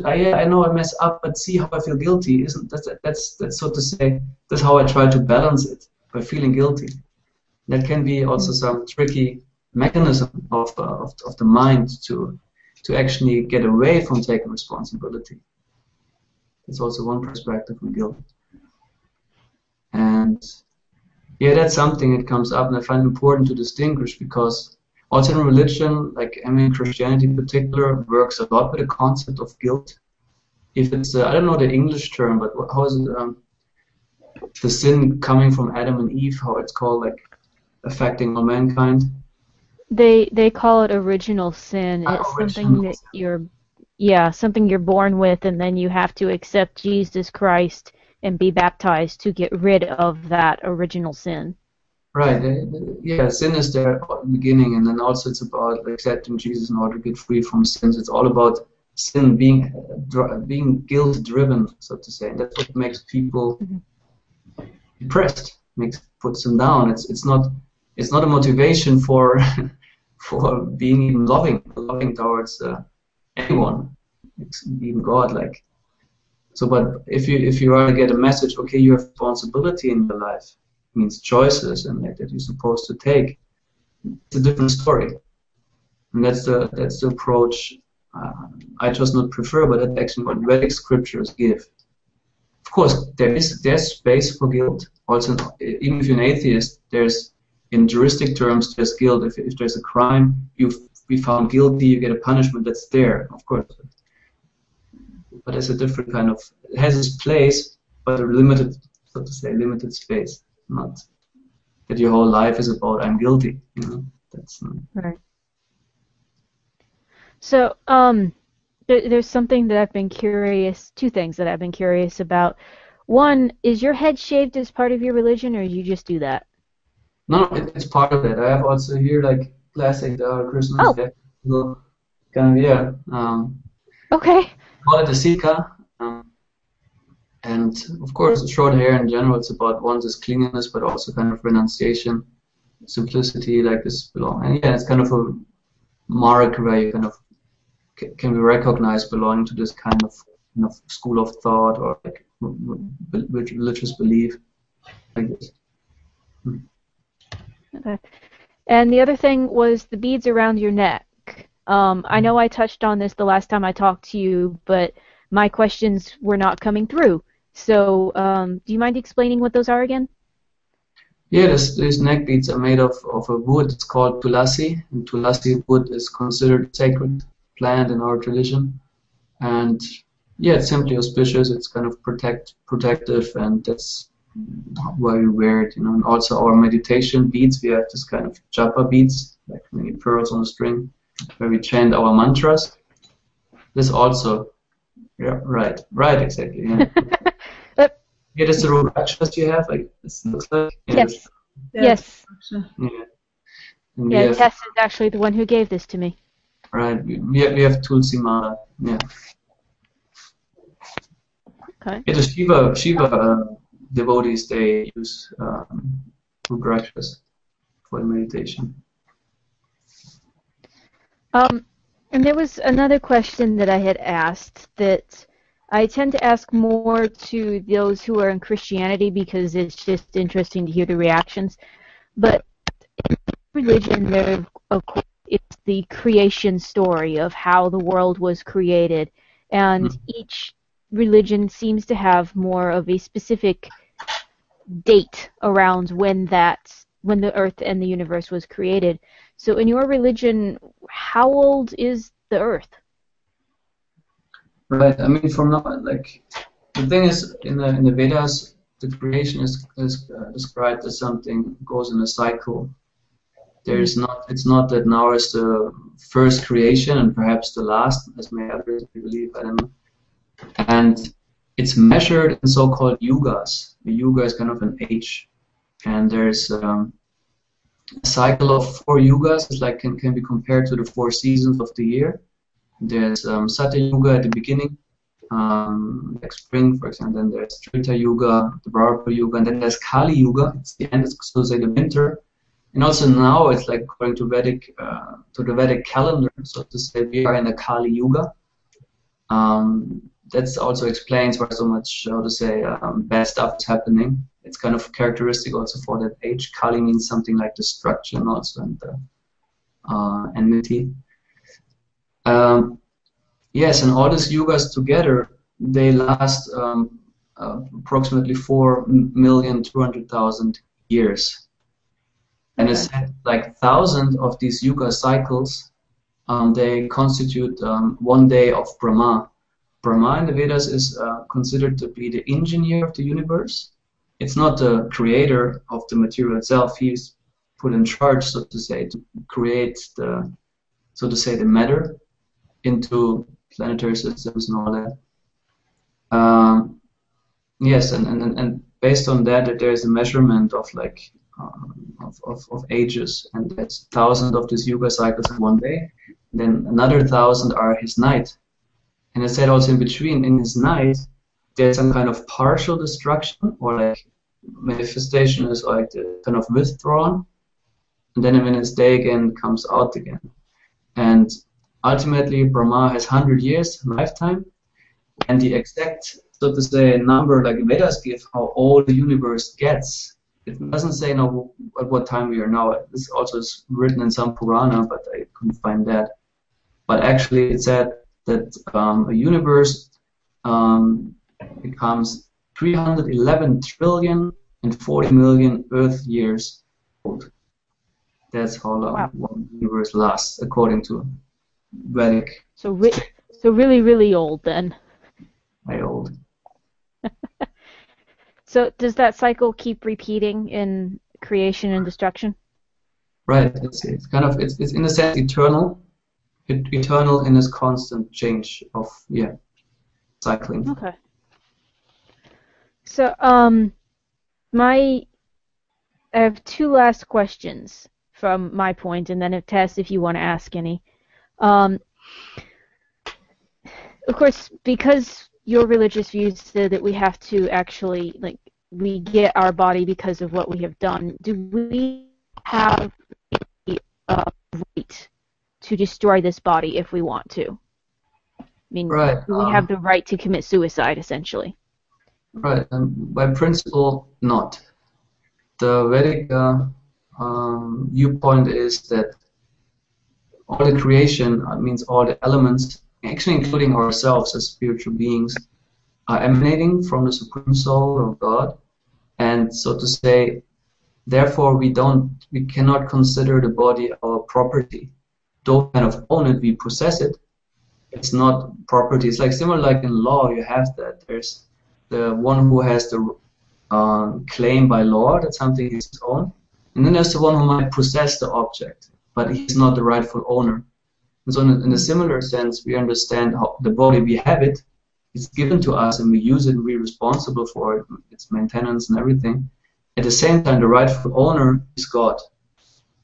I know I mess up, but see how I feel guilty. Isn't that's so to say? That's how I try to balance it, by feeling guilty. That can be also some tricky mechanism of the mind to actually get away from taking responsibility. That's also one perspective on guilt. And yeah, that's something that comes up, and I find it important to distinguish, because also in religion, like Christianity in particular, works a lot with the concept of guilt. If it's, I don't know the English term, but how is it, the sin coming from Adam and Eve, how it's called, like affecting all mankind? They call it original sin. It's Original something that something you're born with, and then you have to accept Jesus Christ and be baptized to get rid of that original sin. Right. Yeah, sin is there at the beginning, and then also it's about accepting Jesus in order to get free from sins. It's all about sin being guilt-driven, so to say. And that's what makes people depressed. Puts them down. It's not a motivation for for being even loving towards anyone, even God. Like, so, but if you are to get a message, okay, you have responsibility in your life, means choices and that you're supposed to take. It's a different story, and that's the approach I just not prefer, but that's actually what Vedic scriptures give. Of course, there's space for guilt. Also, even if you're an atheist, there's, in juristic terms, there's guilt. If there's a crime, you be found guilty, you get a punishment. That's there, of course. But it's a different kind of. It has its place, but a limited, so to say, limited space. Not that your whole life is about I'm guilty. That's right. So, there's something that I've been curious. Two things that I've been curious about. One, is your head shaved as part of your religion, or you just do that? No, it's part of it. I have also here like classic Christmas. Oh. Kind of okay. Call it a Sika. And of course, short hair in general, it's about this cleanliness, but also kind of renunciation, simplicity, like this belong. And yeah, it's kind of a mark where you kind of can be recognized belonging to this kind of school of thought or like religious belief, like this. Okay. And the other thing was the beads around your neck. I know I touched on this the last time I talked to you, but my questions were not coming through. So, do you mind explaining what those are again? Yeah, these neck beads are made of a wood. It's called tulasi, and tulasi wood is considered sacred plant in our tradition. And yeah, it's simply auspicious. It's kind of protective, and that's why we wear it. And also our meditation beads, we have this kind of japa beads, like many pearls on a string, where we chant our mantras. This also. Yeah, right, exactly. Yeah. Yeah, that's the rudrakshas you have. Like this looks like. Yeah, yes. Yeah. Tess is actually the one who gave this to me. Right. We have Tulsi Mala. Yeah. Okay. Yeah, the Shiva devotees, they use rudrakshas for meditation. And there was another question that I had asked that I tend to ask more to those who are in Christianity because it's just interesting to hear the reactions. But in religion, of course, it's the creation story of how the world was created, and each religion seems to have more of a specific date around when the Earth and the universe was created. So in your religion, how old is the earth? Right. I mean, from now, like, the thing is, in the Vedas, the creation is described as something goes in a cycle. It's not that now is the first creation and perhaps the last, as many others believe, I don't know. And it's measured in so-called yugas. The yuga is kind of an age, and there's a cycle of 4 yugas. It's like can be compared to the 4 seasons of the year. There's Satya Yuga at the beginning, like spring, for example. Then there's Treta Yuga, the Bharata Yuga, and then there's Kali Yuga. It's the end, so to say, the winter. And also now it's like according to the Vedic calendar, so to say, we are in the Kali Yuga. That also explains why so much, how to say, bad stuff is happening. It's kind of characteristic also for that age. Kali means something like destruction also, and enmity. Yes, and all these yugas together, they last approximately 4,200,000 years. And it's like 1,000 of these yuga cycles, they constitute 1 day of Brahma. Brahma in the Vedas is considered to be the engineer of the universe. It's not the creator of the material itself. He's put in charge, so to say, to create the matter into planetary systems and all that. Yes, and based on that, there is a measurement of like of ages, and that's 1,000 of these yuga cycles in 1 day. Then another 1,000 are his night, and I said also in between, in his night, there's some kind of partial destruction, or like manifestation is like kind of withdrawn, and then in his day again comes out again. And ultimately, Brahma has 100 years lifetime, and the exact, so to say, number like Vedas give how old the universe gets. It doesn't say no at what time we are now. This also is written in some Purana, but I couldn't find that. But actually, it said that a universe becomes 311 trillion and 40 million Earth years old. That's how long one universe lasts, according to Vedic. So really, really old then. Very old. So does that cycle keep repeating in creation and destruction? Right. It's kind of it's in a sense eternal. Eternal in its constant change of cycling. Okay. So I have 2 last questions from my point, and then Tess, if you want to ask any. Of course, because your religious views say that we have to actually, like, we get our body because of what we have done, do we have the right to destroy this body if we want to? I mean, right. Do we have the right to commit suicide, essentially? Right. By principle, not. The Vedic viewpoint is that all the creation, means all the elements, actually including ourselves as spiritual beings, are emanating from the Supreme Soul of God, and so to say, therefore we cannot consider the body our property. Though we kind of own it, we possess it. It's not property. It's like similar, like in law, you have that. There's the one who has the claim by law that something is his own, and then there's the one who might possess the object, but he's not the rightful owner. And so in a similar sense, we understand how the body, we have it, it's given to us, and we use it, and we're responsible for it, its maintenance and everything. At the same time, the rightful owner is God.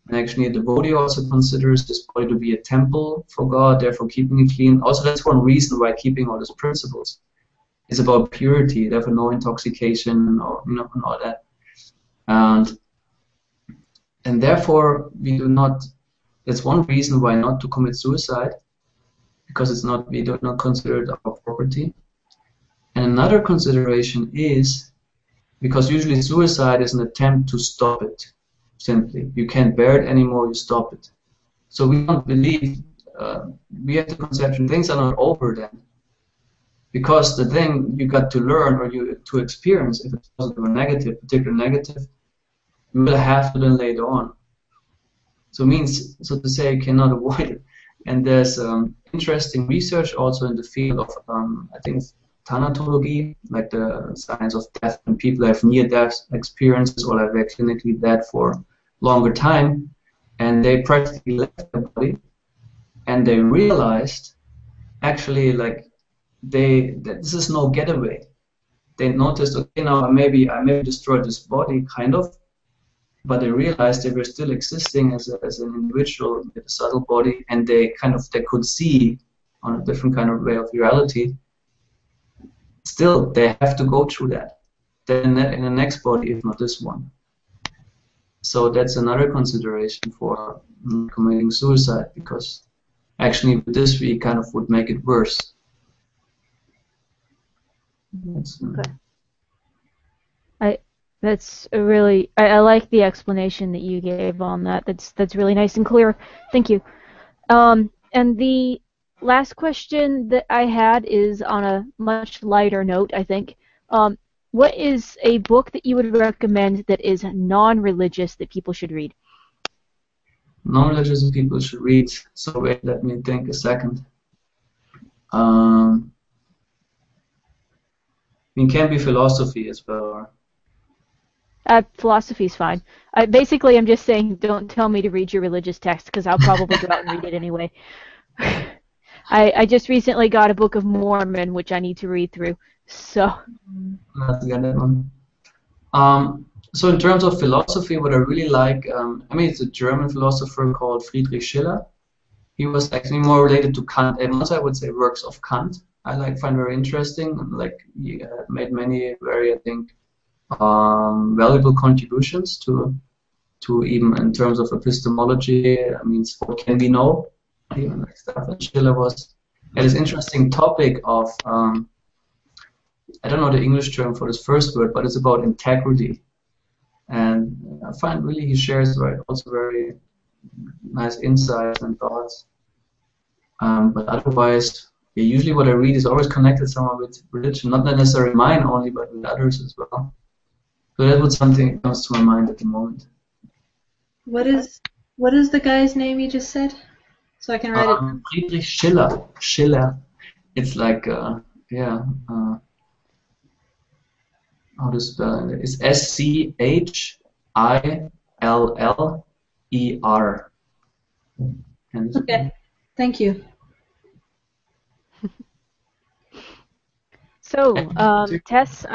And actually, a devotee also considers this body to be a temple for God, therefore keeping it clean. Also, that's one reason why keeping all these principles is about purity, therefore no intoxication or and all that. And therefore, we do not. That's one reason why not to commit suicide, because it's not, we do not consider it our property. And another consideration is because usually suicide is an attempt to stop it. Simply, you can't bear it anymore, you stop it. So we don't believe, we have the conception things are not over then, because the thing you got to learn or to experience, if it's positive or negative, particularly negative, you will have to then later on. So it means, so to say, you cannot avoid it. And there's interesting research also in the field of, I think, thanatology, like the science of death, when people have near-death experiences or have been clinically dead for longer time, and they practically left their body, and they realized, actually, like, that this is no getaway. They noticed, okay, now I maybe destroyed this body, kind of, but they realized they were still existing as an individual with a subtle body, and they could see on a different kind of way of reality. Still, they have to go through that. Then in the next body, if not this one. So that's another consideration for committing suicide, because actually with this we kind of would make it worse. Okay. I like the explanation that you gave on that. That's really nice and clear. Thank you. And the last question that I had is on a much lighter note, I think. What is a book that you would recommend that is non-religious that people should read? Non-religious people should read. So wait, let me think a second. It can be philosophy as well. Philosophy is fine. Basically, I'm just saying, don't tell me to read your religious text, because I'll probably go out and read it anyway. I just recently got a Book of Mormon, which I need to read through. So. Let's get that one. So in terms of philosophy, what I really like, it's a German philosopher called Friedrich Schiller. He was actually more related to Kant, and also I would say works of Kant. I find very interesting. Like, he made many very, I think, valuable contributions to even in terms of epistemology. What can we know? Even like stuff. And Schiller had this interesting topic of, I don't know the English term for this first word, but it's about integrity. And I find really he shares also very nice insights and thoughts. But otherwise, usually what I read is always connected somehow with religion, not necessarily mine only, but with others as well. So that was something that comes to my mind at the moment. What is the guy's name you just said? So I can write it. Friedrich Schiller. Schiller. It's like, how to spell it? It's Schiller. Okay, thank you. So, Tess,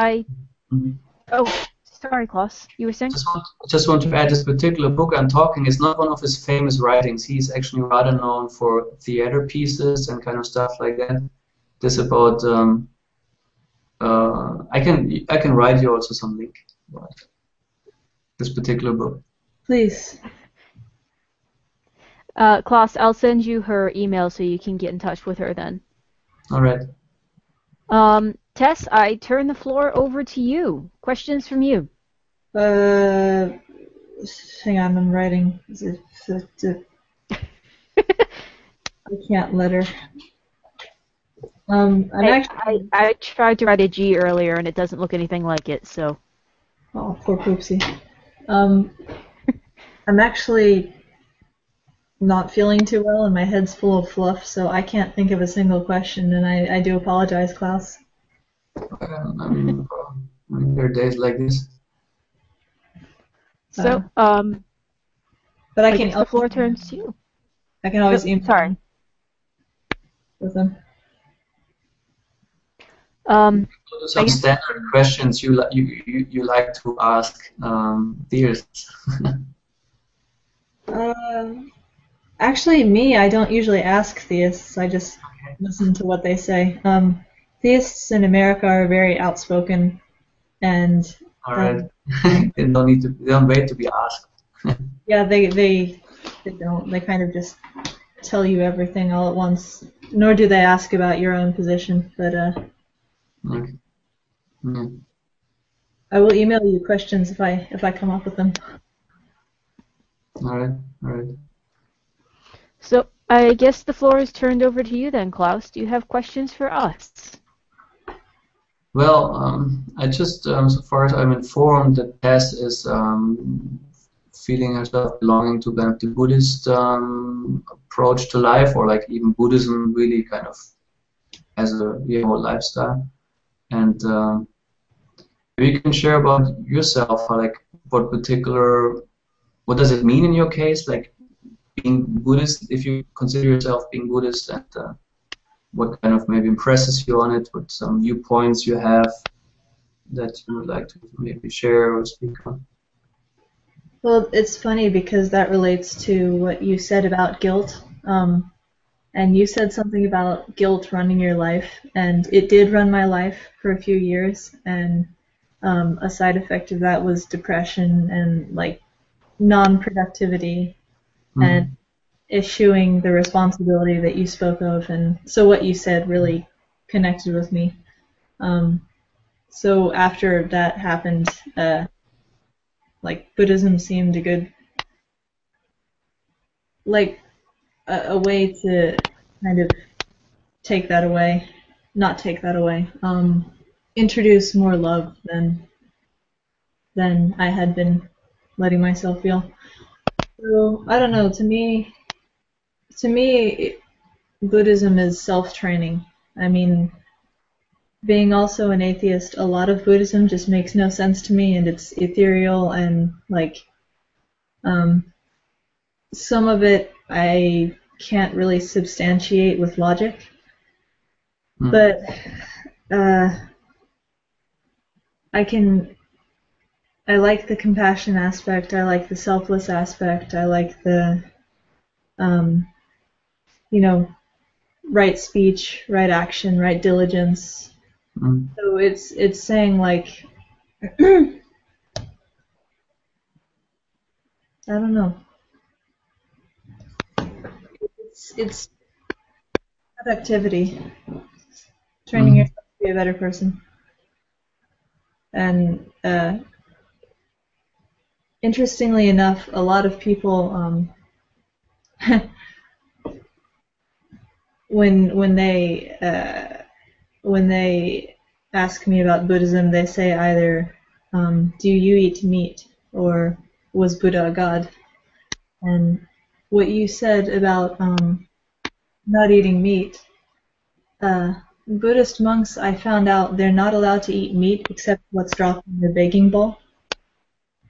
Oh, sorry, Klaus. You were saying? Just want to add, this particular book I'm talking is not one of his famous writings. He's actually rather known for theater pieces and kind of stuff like that. This about I can write you also some link about this particular book. Please. Klaus, I'll send you her email so you can get in touch with her then. All right. Tess, I turn the floor over to you. Questions from you. Hang on, I'm writing. I can't let her. I tried to write a G earlier and it doesn't look anything like it, so. Oh, poor poopsie. I'm actually not feeling too well and my head's full of fluff, so I can't think of a single question, and I do apologize, Klaus. There are days like this. So, but I can. The floor turns to you. I can always email. Sorry. With them. Some standard questions you like to ask theorists. Actually, I don't usually ask theists. I just listen to what they say. Theists in America are very outspoken, and all right. They don't wait to be asked. Yeah, they don't. They kind of just tell you everything all at once. Nor do they ask about your own position. But Okay. Mm. I will email you questions if I come up with them. All right. So I guess the floor is turned over to you then, Klaus. Do you have questions for us? Well, I just, so far as I'm informed, that Tess is feeling herself belonging to kind of the Buddhist approach to life, or like even Buddhism really kind of as a whole lifestyle. And maybe you can share about yourself, how, like, what does it mean in your case, like being Buddhist, if you consider yourself being Buddhist, and what kind of maybe impresses you on it, what some viewpoints you have that you would like to maybe share or speak on. Well, it's funny because that relates to what you said about guilt. And you said something about guilt running your life, and it did run my life for a few years, and a side effect of that was depression and like non-productivity and eschewing the responsibility that you spoke of. And so what you said really connected with me. So after that happened, like Buddhism seemed a good, like a way to kind of take that away, not take that away, introduce more love than I had been letting myself feel. So I don't know. To me, Buddhism is self-training. I mean, being also an atheist, a lot of Buddhism just makes no sense to me, and it's ethereal, and like some of it I can't really substantiate with logic. But I like the compassion aspect, I like the selfless aspect, I like the right speech, right action, right diligence. So it's saying, like, I don't know. It's productivity, training yourself to be a better person. And interestingly enough, a lot of people, when they ask me about Buddhism, they say either, do you eat meat, or was Buddha a god? And what you said about not eating meat, Buddhist monks, I found out they're not allowed to eat meat except what's dropped in the begging bowl.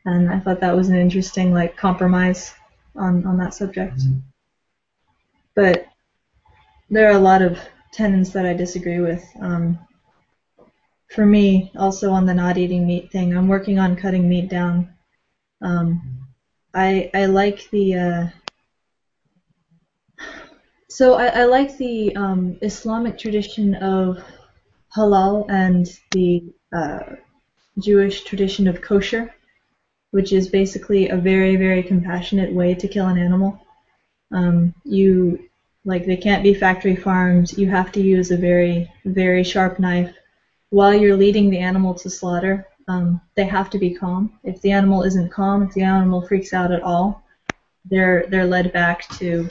And I thought that was an interesting, like, compromise on that subject. But there are a lot of tenets that I disagree with. For me, also on the not eating meat thing, I'm working on cutting meat down. I like the I like the Islamic tradition of halal and the Jewish tradition of kosher, which is basically a very, very compassionate way to kill an animal. They can't be factory farmed. You have to use a very, very sharp knife. While you're leading the animal to slaughter, they have to be calm. If the animal isn't calm, if the animal freaks out at all, they're led back to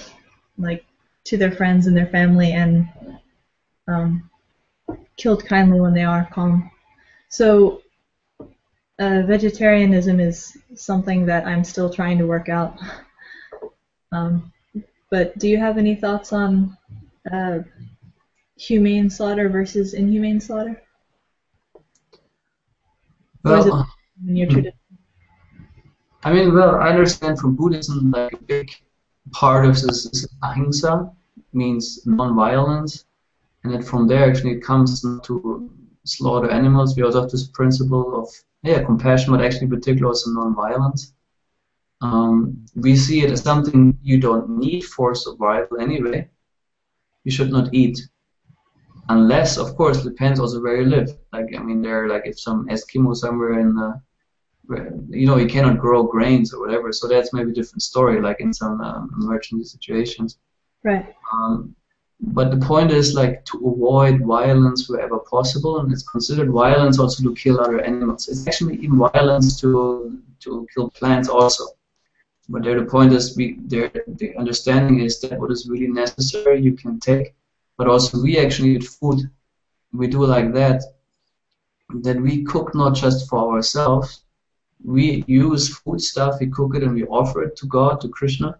their friends and their family and killed kindly when they are calm. So vegetarianism is something that I'm still trying to work out. But do you have any thoughts on humane slaughter versus inhumane slaughter? Well, in your tradition? I mean, I understand from Buddhism, like, a big part of this is ahimsa, means non-violence, and that from there actually it comes not to slaughter animals. We also have this principle of compassion, but actually in particular also non-violence. We see it as something you don't need for survival anyway. You should not eat, unless, of course, it depends also where you live. Like, I mean, there are, like, if some Eskimo somewhere in you cannot grow grains or whatever, so that's maybe a different story, like in some emergency situations. Right. But the point is, like, to avoid violence wherever possible, and it's considered violence also to kill other animals. It's actually even violence to kill plants also. But there the point is, the understanding is that what is really necessary you can take, but also we actually eat food. We do like that we cook not just for ourselves, we use food stuff, we cook it and we offer it to God, to Krishna,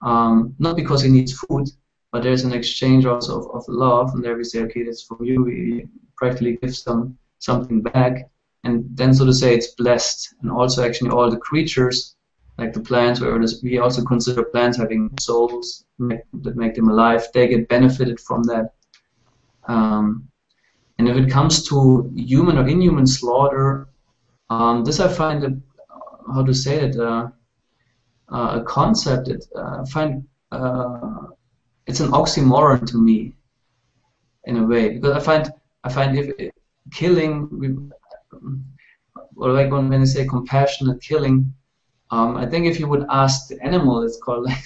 not because he needs food, but there's an exchange also of love, and there we say, okay, that's for you. We practically give something back, and then, so to say, it's blessed. And also, actually, all the creatures, like the plants, we also consider plants having souls that make them alive. They get benefited from that. And if it comes to human or inhuman slaughter, this I find how to say it, a concept that I find it's an oxymoron to me, in a way, because I find if killing, or like when they say compassionate killing, I think if you would ask the animal, it's called like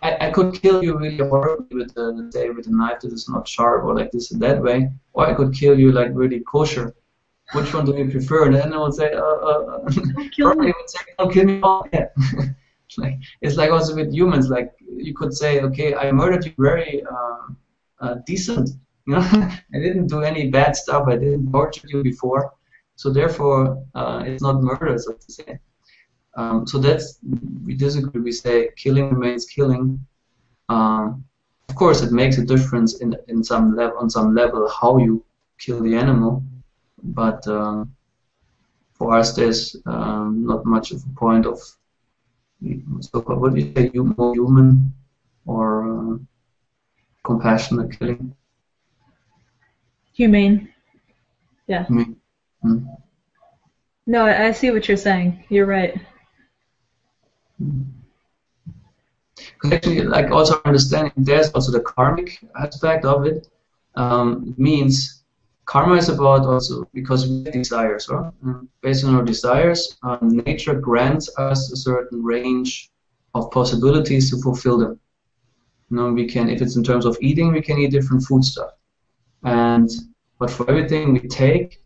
I could kill you really horribly with let's say with a knife that is not sharp, or like this and that way, or I could kill you like really kosher. Which one do you prefer? And the animal would say, probably would say, don't kill me all. Yeah. It's like also with humans, like you could say, okay, I murdered you very decent, you know, I didn't do any bad stuff, I didn't torture you before, so therefore it's not murder, so to say. So we disagree. We say killing remains killing. Of course, it makes a difference on some level how you kill the animal, but for us, there's not much of a point of so-called, what do you say, more human or compassionate killing? Humane. Yeah. Mm. No, I see what you're saying. You're right. Because actually, like also understanding, there's also the karmic aspect of it. It means karma is about also, because we have desires, right? Based on our desires, nature grants us a certain range of possibilities to fulfill them. You know, we can, if it's in terms of eating, we can eat different food stuff. But for everything we take,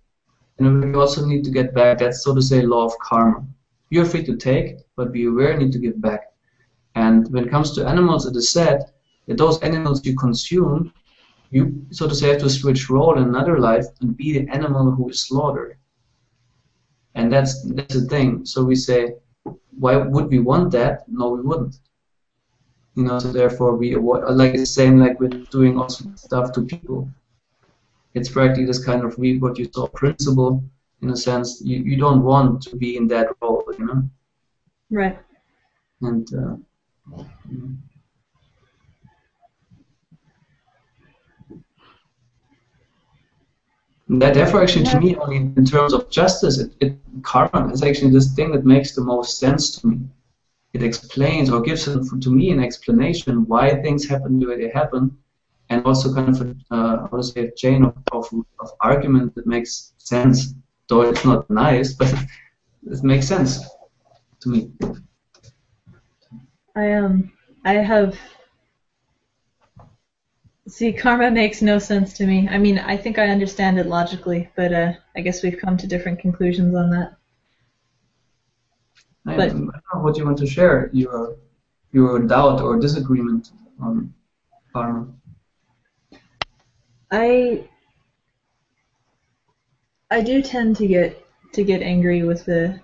we also need to get back. That's, so to say, law of karma. You're free to take, but be aware you need to give back. And when it comes to animals, it is said that those animals you consume, you, so to say, have to switch role in another life and be the animal who is slaughtered. And that's the thing. So we say, why would we want that? No, we wouldn't. You know, so therefore we avoid, like the same like with doing also stuff to people. It's practically this kind of what you saw principle, in a sense. You don't want to be in that role, you know. Right. And that therefore, actually, to me, I mean, in terms of justice, karma is actually this thing that makes the most sense to me. It explains or gives to me an explanation why things happen the way they happen, and also kind of how to say, a chain of argument that makes sense. Though it's not nice, but it makes sense to me. See, karma makes no sense to me. I mean, I think I understand it logically, but I guess we've come to different conclusions on that. I don't know what you want to share, your doubt or disagreement on karma. I do tend to get angry with the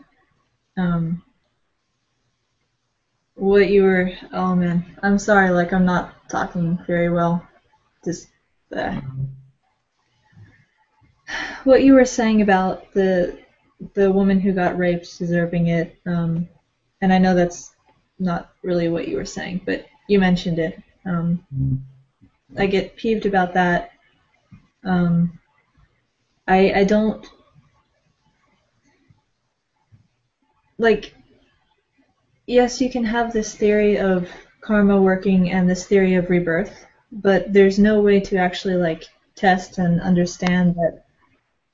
what you were. Oh man, I'm sorry. Like I'm not talking very well. Just what you were saying about the woman who got raped deserving it. And I know that's not really what you were saying, but you mentioned it. I get peeved about that. I don't like. Yes, you can have this theory of karma working and this theory of rebirth, but there's no way to actually like test and understand that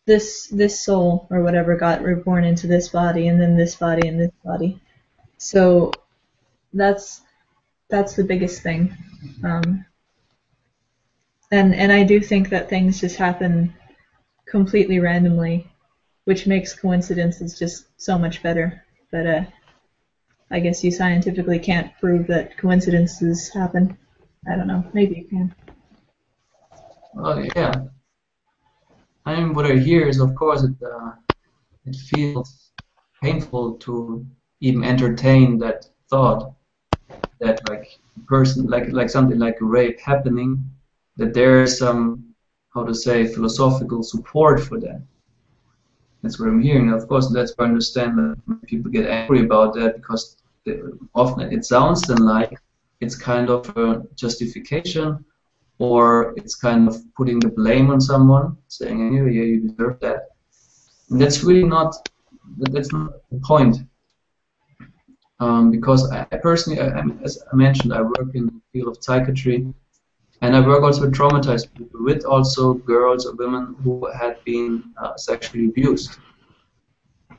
this soul or whatever got reborn into this body and then this body and this body. So that's the biggest thing. And I do think that things just happen completely randomly, which makes coincidences just so much better. But I guess you scientifically can't prove that coincidences happen. I don't know. Maybe you can. Well, yeah. I mean, what I hear is, of course, it feels painful to even entertain that thought that like a person, like something like a rape happening, that there is some, how to say, philosophical support for that. That's what I'm hearing. Of course, let's understand that people get angry about that because often it sounds then like it's kind of a justification, or it's kind of putting the blame on someone, saying, anyway, yeah, you deserve that. And that's really not, that's not the point. Because I personally, as I mentioned, I work in the field of psychiatry, and I work also with traumatized people, with also girls or women who had been sexually abused.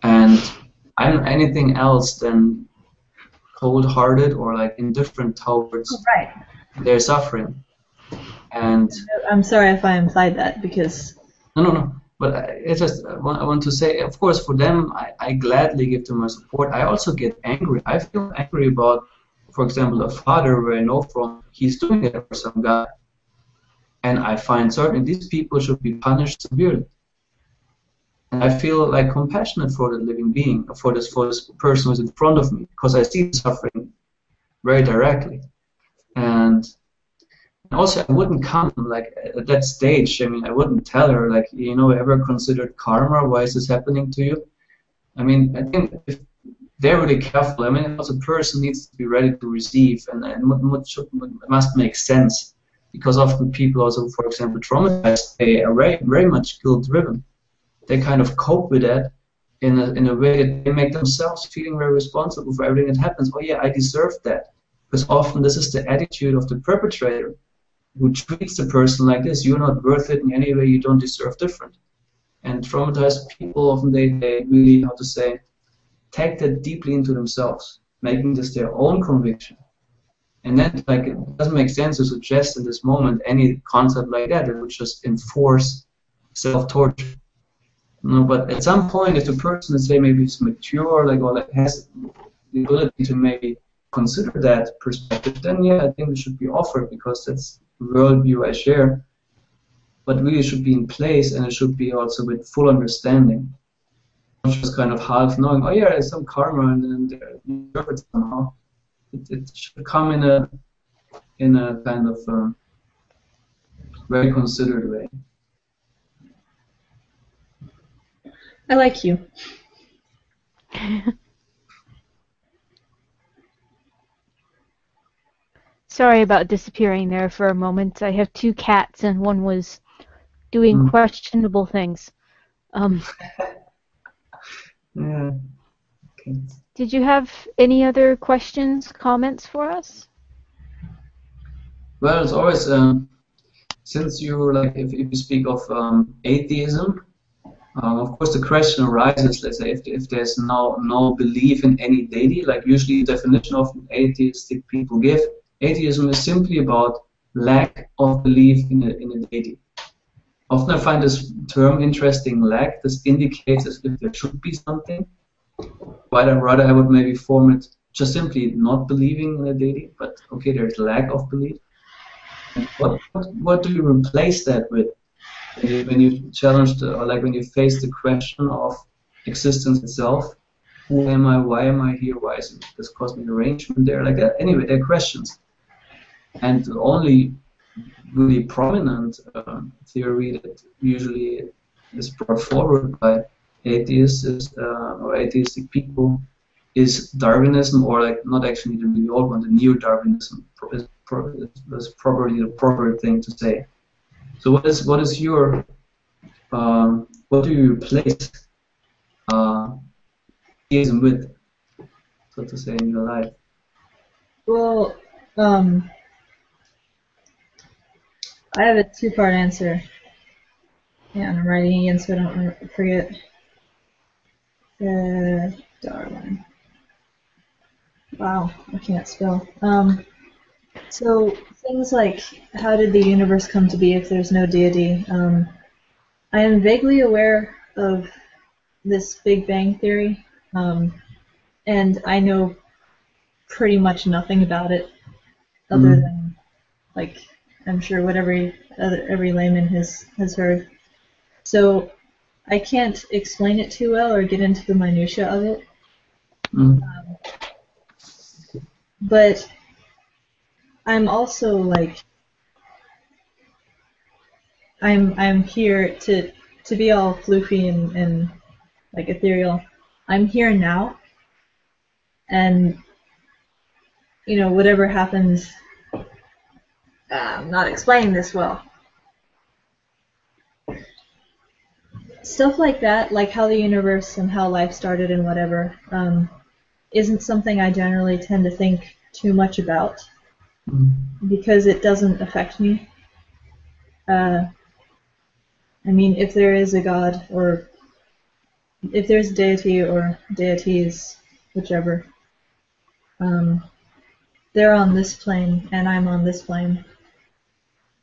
And I'm anything else than cold-hearted or like indifferent towards their suffering. And I'm sorry if I implied that, because no. But it's just I want to say, of course, for them, I gladly give them my support. I also get angry. I feel angry about, for example, a father where I know from he's doing it for some guy, and I find certainly these people should be punished severely. And I feel like compassionate for the living being, for this person who's in front of me, because I see the suffering very directly. And also, I wouldn't come like at that stage. I mean, I wouldn't tell her like, you know, ever considered karma? Why is this happening to you? I mean, I think if they're really careful, I mean, also a person needs to be ready to receive, and it must make sense, because often people also, for example, traumatized, they are very, very much guilt-driven. They kind of cope with that in a way that they make themselves feeling very responsible for everything that happens. Oh yeah, I deserve that, because often this is the attitude of the perpetrator, who treats the person like this. You're not worth it in any way, you don't deserve different. And traumatized people often they really, how to say, take that deeply into themselves, making this their own conviction. And then like it doesn't make sense to suggest in this moment any concept like that. It would just enforce self-torture. No, but at some point, if the person is, say, maybe is mature, like, or like has the ability to maybe consider that perspective, then yeah, I think it should be offered, because that's worldview I share, but really should be in place, and it should be also with full understanding, not just kind of half knowing, oh yeah, there's some karma and then you deserve it somehow. It should come in a kind of very considered way. I like you. Sorry about disappearing there for a moment. I have 2 cats, and one was doing questionable things. Yeah. Okay. Did you have any other questions, comments for us? Well, it's always since you like, if you speak of atheism, of course the question arises. Let's say if there's no belief in any deity, like usually the definition of atheistic people give, atheism is simply about lack of belief in a deity. Often I find this term interesting, lack. This indicates as if there should be something. But rather I would maybe form it just simply not believing in a deity, but okay, there's lack of belief. And what do you replace that with when you challenge or like when you face the question of existence itself? Who am I? Why am I here? Why is this cosmic arrangement there? Like that. Anyway, they're questions. And the only really prominent theory that usually is brought forward by atheists or atheistic people is Darwinism, or like not actually the really old one, the neo-Darwinism is probably the proper thing to say. So what is your what do you replace theism with, so to say, in your life? Well, I have a 2-part answer. Yeah, I'm writing again so I don't forget. Darwin. Wow, I can't spell. So things like, how did the universe come to be if there's no deity? I am vaguely aware of this Big Bang theory, and I know pretty much nothing about it, other than, like, I'm sure what every layman has heard. So I can't explain it too well or get into the minutia of it. Mm. But I'm also like, I'm here to be all floofy and like ethereal. I'm here now, and you know, whatever happens, I'm not explaining this well. Stuff like that, like how the universe and how life started and whatever, isn't something I generally tend to think too much about because it doesn't affect me. I mean, if there is a God, or if there's a deity or deities, whichever, they're on this plane and I'm on this plane.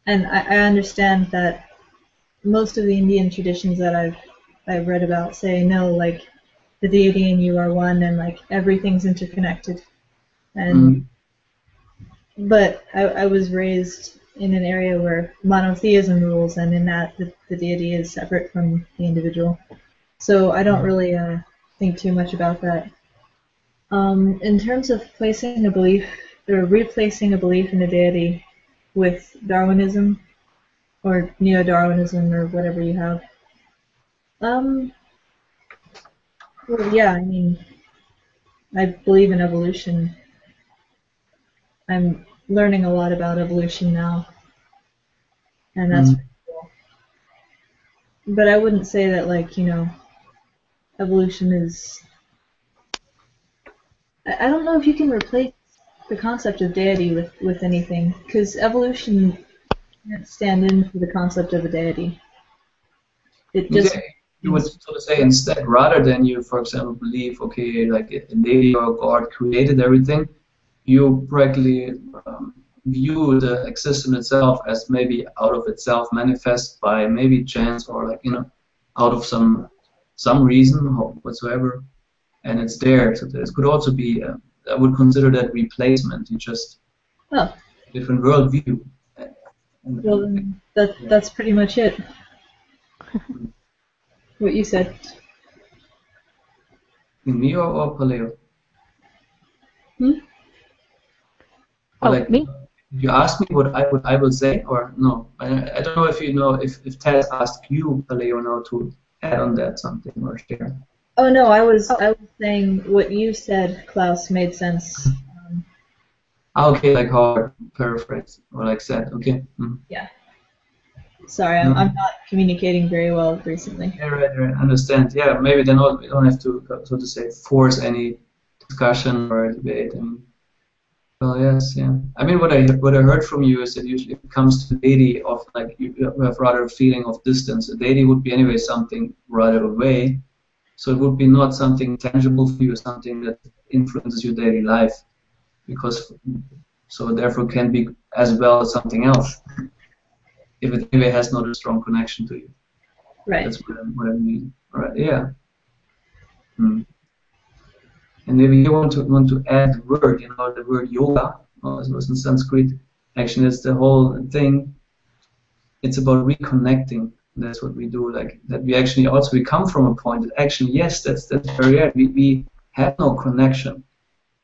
And I understand that most of the Indian traditions that I've read about say no, like the deity and you are one, and like everything's interconnected. And but I was raised in an area where monotheism rules, and in that the deity is separate from the individual. So I don't really think too much about that. In terms of placing a belief or replacing a belief in a deity with Darwinism or neo-Darwinism or whatever you have. Well, yeah, I mean, I believe in evolution. I'm learning a lot about evolution now, and that's pretty cool. But I wouldn't say that, like, you know, evolution is... I don't know if you can replace the concept of deity with anything, because evolution can't stand in for the concept of a deity. It just... You would sort of say instead, rather than you, for example, believe, okay, like a deity or God created everything, you practically view the existence itself as maybe out of itself manifest by maybe chance or like, you know, out of some reason whatsoever, and it's there. So this could also be, I would consider that replacement. You just different worldview. Well, then that's pretty much it. What you said. In me or Paleo? Oh, like, me? You asked me what I will say, or no? I don't know if you know if Tess asked you, Paleo, now to add on that something or share. Oh no, I was saying what you said, Klaus, made sense. Okay, like how I paraphrase or like said. Okay. Yeah. Sorry, I'm not communicating very well recently. Yeah, right. Understand. Yeah, maybe then we don't have to, so to say, force any discussion or debate. I mean, well, yes, yeah. I mean, what I heard from you is that usually it comes to deity of like you have rather a feeling of distance. A deity would be anyway something rather away, so it would be not something tangible for you, something that influences your daily life, because so therefore can be as well as something else if it anyway has not a strong connection to you. Right. That's what I mean. Right? Yeah. And maybe you want to add the word, you know, the word yoga, as it was in Sanskrit. Actually, that's the whole thing. It's about reconnecting. That's what we do. Like that, we come from a point that actually, yes, that's very right. We have no connection.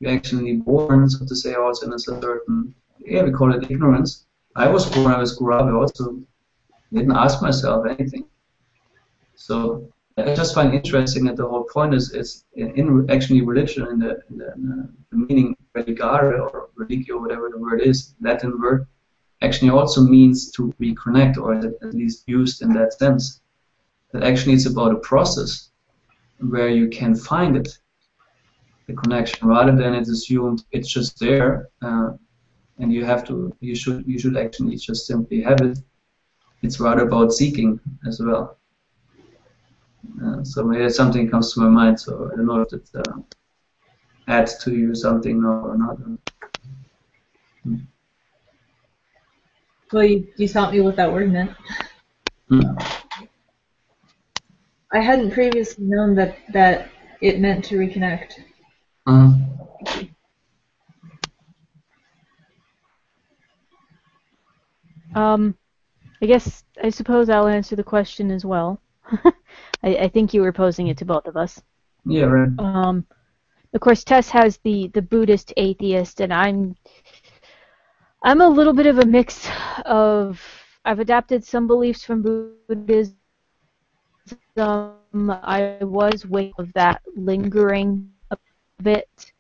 We're actually born, so to say, also in a certain, we call it ignorance. I was born, I grew up, I also didn't ask myself anything. So I just find interesting that the whole point is in actually religion, in the meaning religare or religio, whatever the word is, Latin word, actually also means to reconnect, or at least used in that sense. That actually it's about a process where you can find it, the connection, rather than it's assumed it's just there, and you should actually just simply have it. It's rather about seeking as well. So maybe something comes to my mind, so I don't know if it adds to you something or not. Well, you taught me what that word meant. I hadn't previously known that it meant to reconnect. I suppose I'll answer the question as well. I think you were posing it to both of us. Yeah, right. Of course, Tess has the Buddhist atheist, and I'm a little bit of a mix of. I've adapted some beliefs from Buddhism. I was aware of that lingering a bit,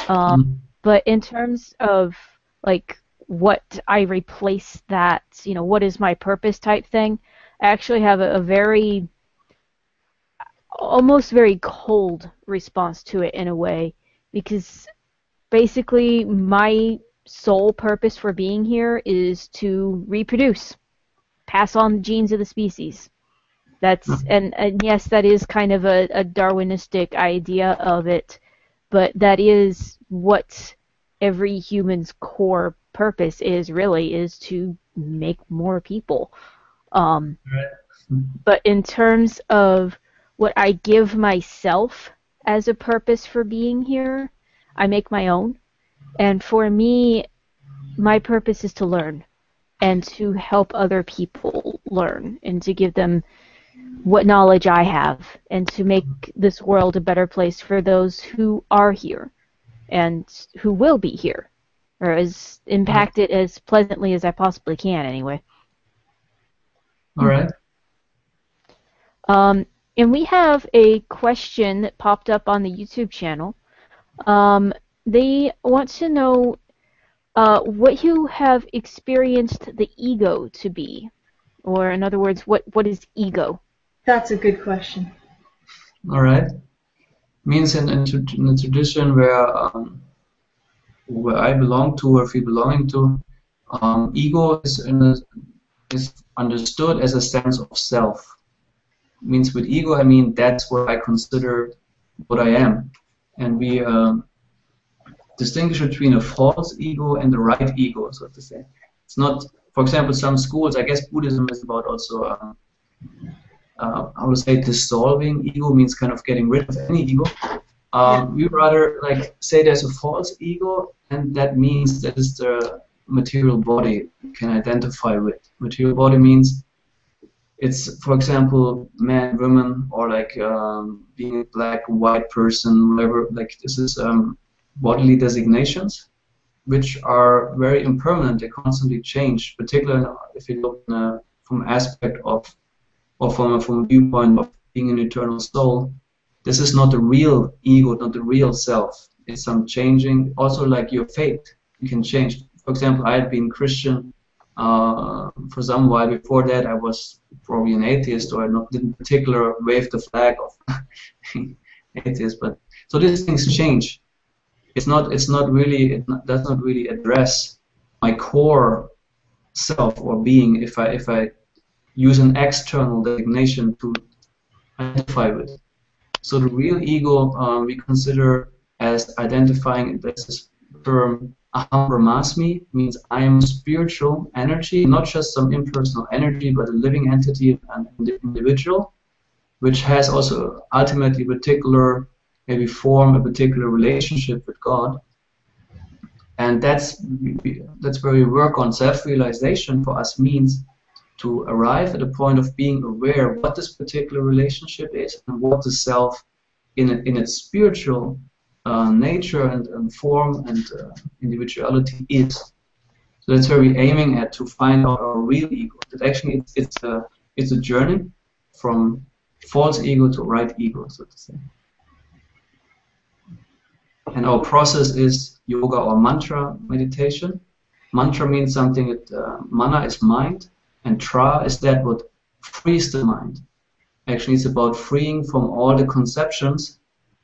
but in terms of like what I replace that, what is my purpose type thing, I actually have a very almost very cold response to it in a way, because basically my sole purpose for being here is to reproduce, pass on the genes of the species. That's and yes, that is kind of a Darwinistic idea of it, but that is what every human's core purpose is, really, is to make more people. But in terms of what I give myself as a purpose for being here, I make my own. And for me, my purpose is to learn and to help other people learn and to give them what knowledge I have and to make this world a better place for those who are here and who will be here, or as impact it as pleasantly as I possibly can, anyway. All right. And we have a question that popped up on the YouTube channel. They want to know what you have experienced the ego to be, or in other words, what is ego? That's a good question. All right. Means in the tradition where I belong to, or feel belonging to, ego is understood as a sense of self. Means with ego, I mean that's what I consider what I am, and we distinguish between a false ego and the right ego, so to say. It's not, for example, some schools. I guess Buddhism is about also how to say, dissolving ego, means kind of getting rid of any ego. We rather like say there's a false ego, and that means that is the material body you can identify with. Material body means it's, for example, man, woman, or like being a black, white person, whatever. Like this is bodily designations, which are very impermanent. They constantly change, particularly if you look from aspect of, or from a viewpoint of being an eternal soul. This is not the real ego, not the real self. It's some changing. Also, like your faith, you can change. For example, I had been Christian for some while. Before that, I was probably an atheist, or didn't particularly wave the flag of atheist. But so these things change. It does not really address my core self or being if I use an external designation to identify with. So the real ego we consider as identifying, this term aham brahmasmi, means I am spiritual energy, not just some impersonal energy, but a living entity, an individual, which has also ultimately particular, maybe form a particular relationship with God. And that's where we work on self-realization. For us means to arrive at a point of being aware what this particular relationship is and what the self in its spiritual nature and form and individuality is. So that's where we're aiming at, to find out our real ego. That actually it's a journey from false ego to right ego, so to say. And our process is yoga or mantra meditation. Mantra means something that mana is mind, and tra is that what frees the mind. Actually, it's about freeing from all the conceptions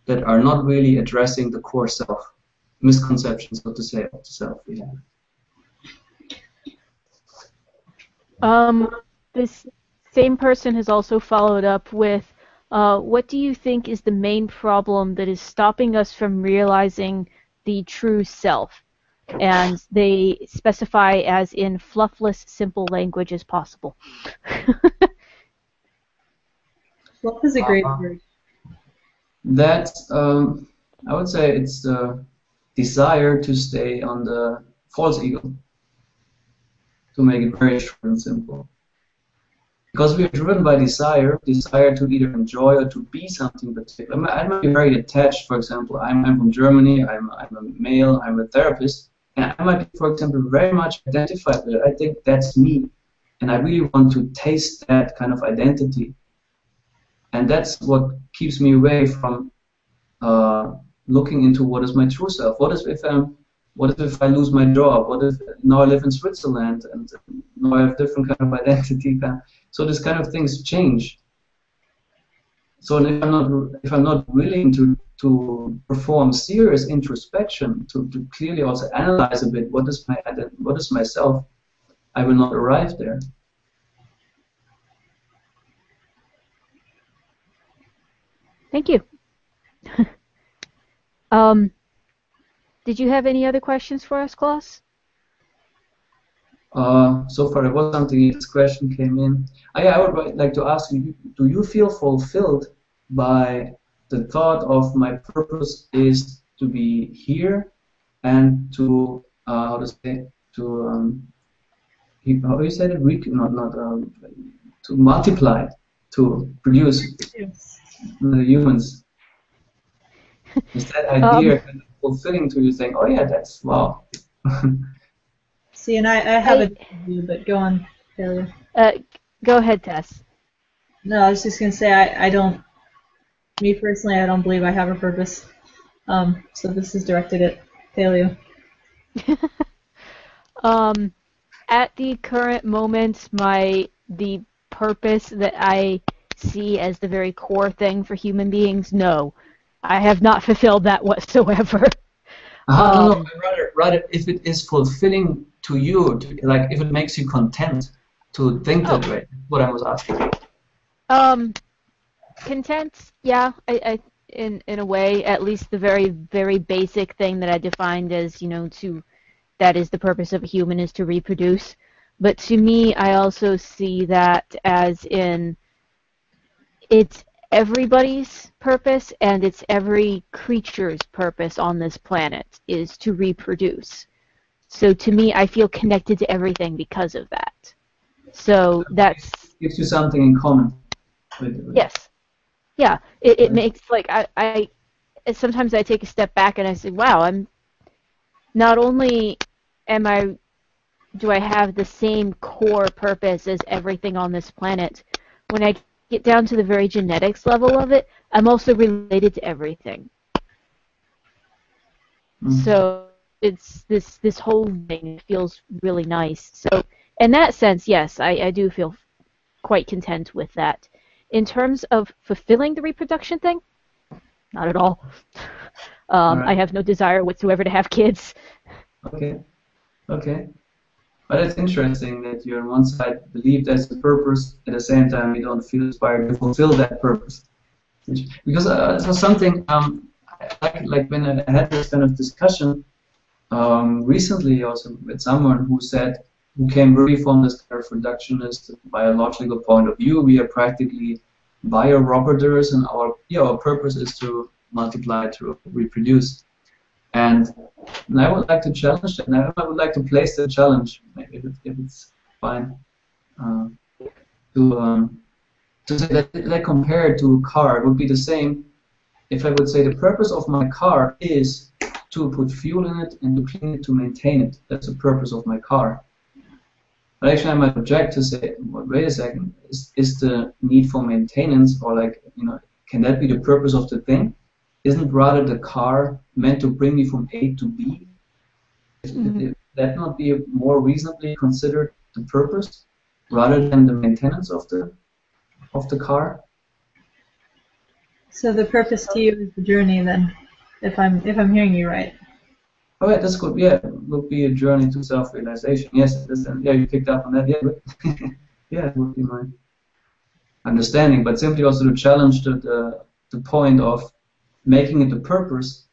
that are not really addressing the core self, misconceptions, so to say, of the self we have. This same person has also followed up with, what do you think is the main problem that is stopping us from realizing the true self? And they specify as in fluffless, simple language as possible. Fluff is a great word. That, I would say it's the desire to stay on the false ego, to make it very short and simple. Because we are driven by desire to either enjoy or to be something particular. I might be very attached, for example. I'm from Germany, I'm a male, I'm a therapist, and I might be, for example, very much identified with it. I think that's me, and I really want to taste that kind of identity. And that's what keeps me away from looking into what is my true self. What if I lose my job? What if now I live in Switzerland and now I have different kind of identity? So this kind of things change. So if I'm not willing to perform serious introspection, to clearly also analyze a bit what is myself, I will not arrive there. Thank you. Did you have any other questions for us, Klaus? So far, there was something. This question came in. I would like to ask you: do you feel fulfilled by the thought of my purpose is to be here and to how you said it? To multiply, to produce humans. Is that idea kind of fulfilling to you? Think, oh yeah, that's wow. See, and I have a view, but go on, Paleo. Go ahead, Tess. No, I was just going to say, me personally, I don't believe I have a purpose. So this is directed at Paleo. At the current moment, the purpose that I see as the very core thing for human beings, no. I have not fulfilled that whatsoever. No, rather, if it is fulfilling to you, like if it makes you content to think that way. What I was asking. Content, yeah, I in a way, at least the very, very basic thing that I defined as, that is the purpose of a human is to reproduce. But to me, I also see that as in it's everybody's purpose and it's every creature's purpose on this planet is to reproduce. So to me, I feel connected to everything because of that. So that's... Gives you something in common. Yes. Yeah. It makes, like, I sometimes I take a step back and I say, wow, I'm not only do I have the same core purpose as everything on this planet, when I get down to the very genetics level of it, I'm also related to everything. Mm-hmm. So it's this whole thing feels really nice. So in that sense, yes, I do feel quite content with that. In terms of fulfilling the reproduction thing, not at all. Right. I have no desire whatsoever to have kids. Okay. But it's interesting that you on one side believe there's a purpose, at the same time you don't feel inspired to fulfill that purpose. Because so something, like when I had this kind of discussion recently also with someone who came really from this kind of reductionist biological point of view, we are practically bio-robots and our purpose is to multiply, to reproduce. And I would like to challenge that. And I would like to place the challenge, maybe if it's fine, to say that compared to a car, it would be the same if I would say the purpose of my car is to put fuel in it and to clean it, to maintain it. That's the purpose of my car. But actually I might object to say, well, wait a second, is the need for maintenance, or can that be the purpose of the thing? Isn't rather the car meant to bring me from A to B? Would that not be more reasonably considered the purpose rather than the maintenance of the car? So the purpose to you is the journey, then, if I'm hearing you right. Oh yeah, that's good. Yeah, it would be a journey to self-realization. Yes, you picked up on that. Yeah, but yeah, it would be my understanding. But simply also to challenge the point of making it a purpose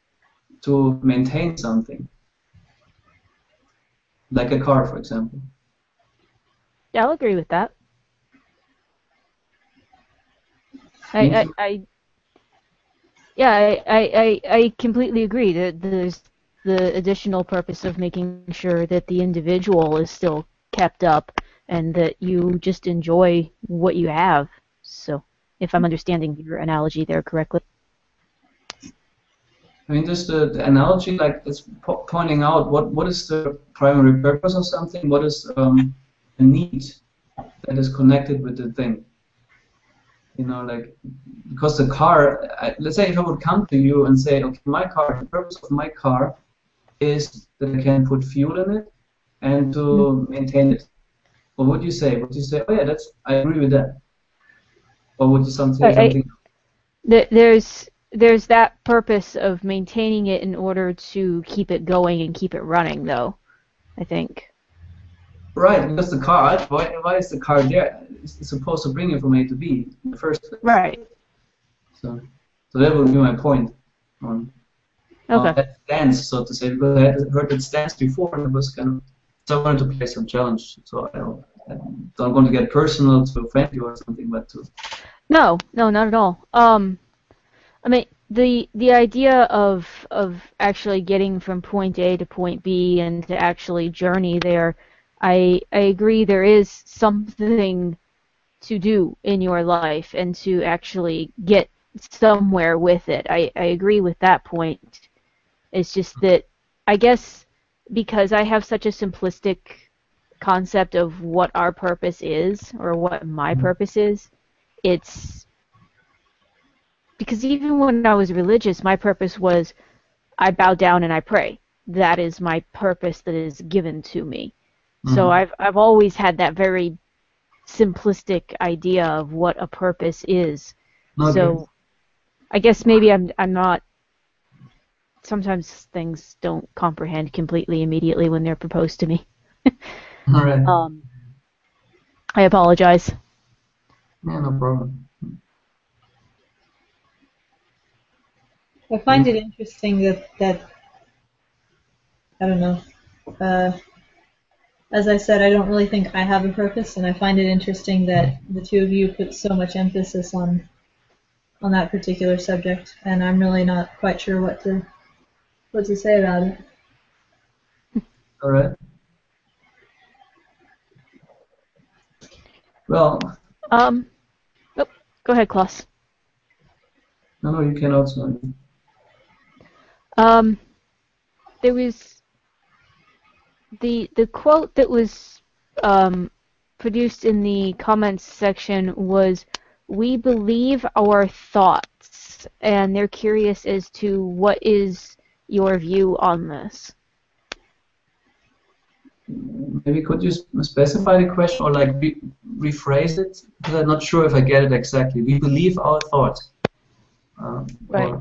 to maintain something, like a car, for example. Yeah, I'll agree with that. I completely agree that there's the additional purpose of making sure that the individual is still kept up, and that you just enjoy what you have. So, if I'm understanding your analogy there correctly. I mean, just the analogy, like it's pointing out what is the primary purpose of something, what is the need that is connected with the thing. You know, like, because the car, let's say if I would come to you and say, okay, my car, the purpose of my car is that I can put fuel in it and to maintain it. What would you say? Would you say, oh yeah, I agree with that? Or would you say something? There's that purpose of maintaining it in order to keep it going and keep it running, though, I think. Right, because the car, why is the car there? It's supposed to bring you from A to B in the first place. Right. So that would be my point on that stance, so to say, because I had heard that stance before, and it was kind of, so I wanted to play some challenge. So I'm going to get personal to offend you or something, but to... No, not at all. I mean, the idea of actually getting from point A to point B and to actually journey there, I agree there is something to do in your life and to actually get somewhere with it. I agree with that point. It's just that I guess because I have such a simplistic concept of what our purpose is or what my purpose is, it's because even when I was religious, my purpose was I bow down and I pray. That is my purpose that is given to me. So I've always had that very simplistic idea of what a purpose is. Okay. So I guess maybe I'm not. Sometimes things don't comprehend completely immediately when they're proposed to me. All right. I apologize. Yeah, no problem. I find it interesting that I don't know. As I said, I don't really think I have a purpose, and I find it interesting that the two of you put so much emphasis on that particular subject, and I'm really not quite sure what to say about it. All right. Well. Go ahead, Klaus. No, you can also. There was the quote that was produced in the comments section was, "We believe our thoughts," and they're curious as to what is your view on this. Maybe could you specify the question or like rephrase it? Because I'm not sure if I get it exactly. We believe our thoughts. Right.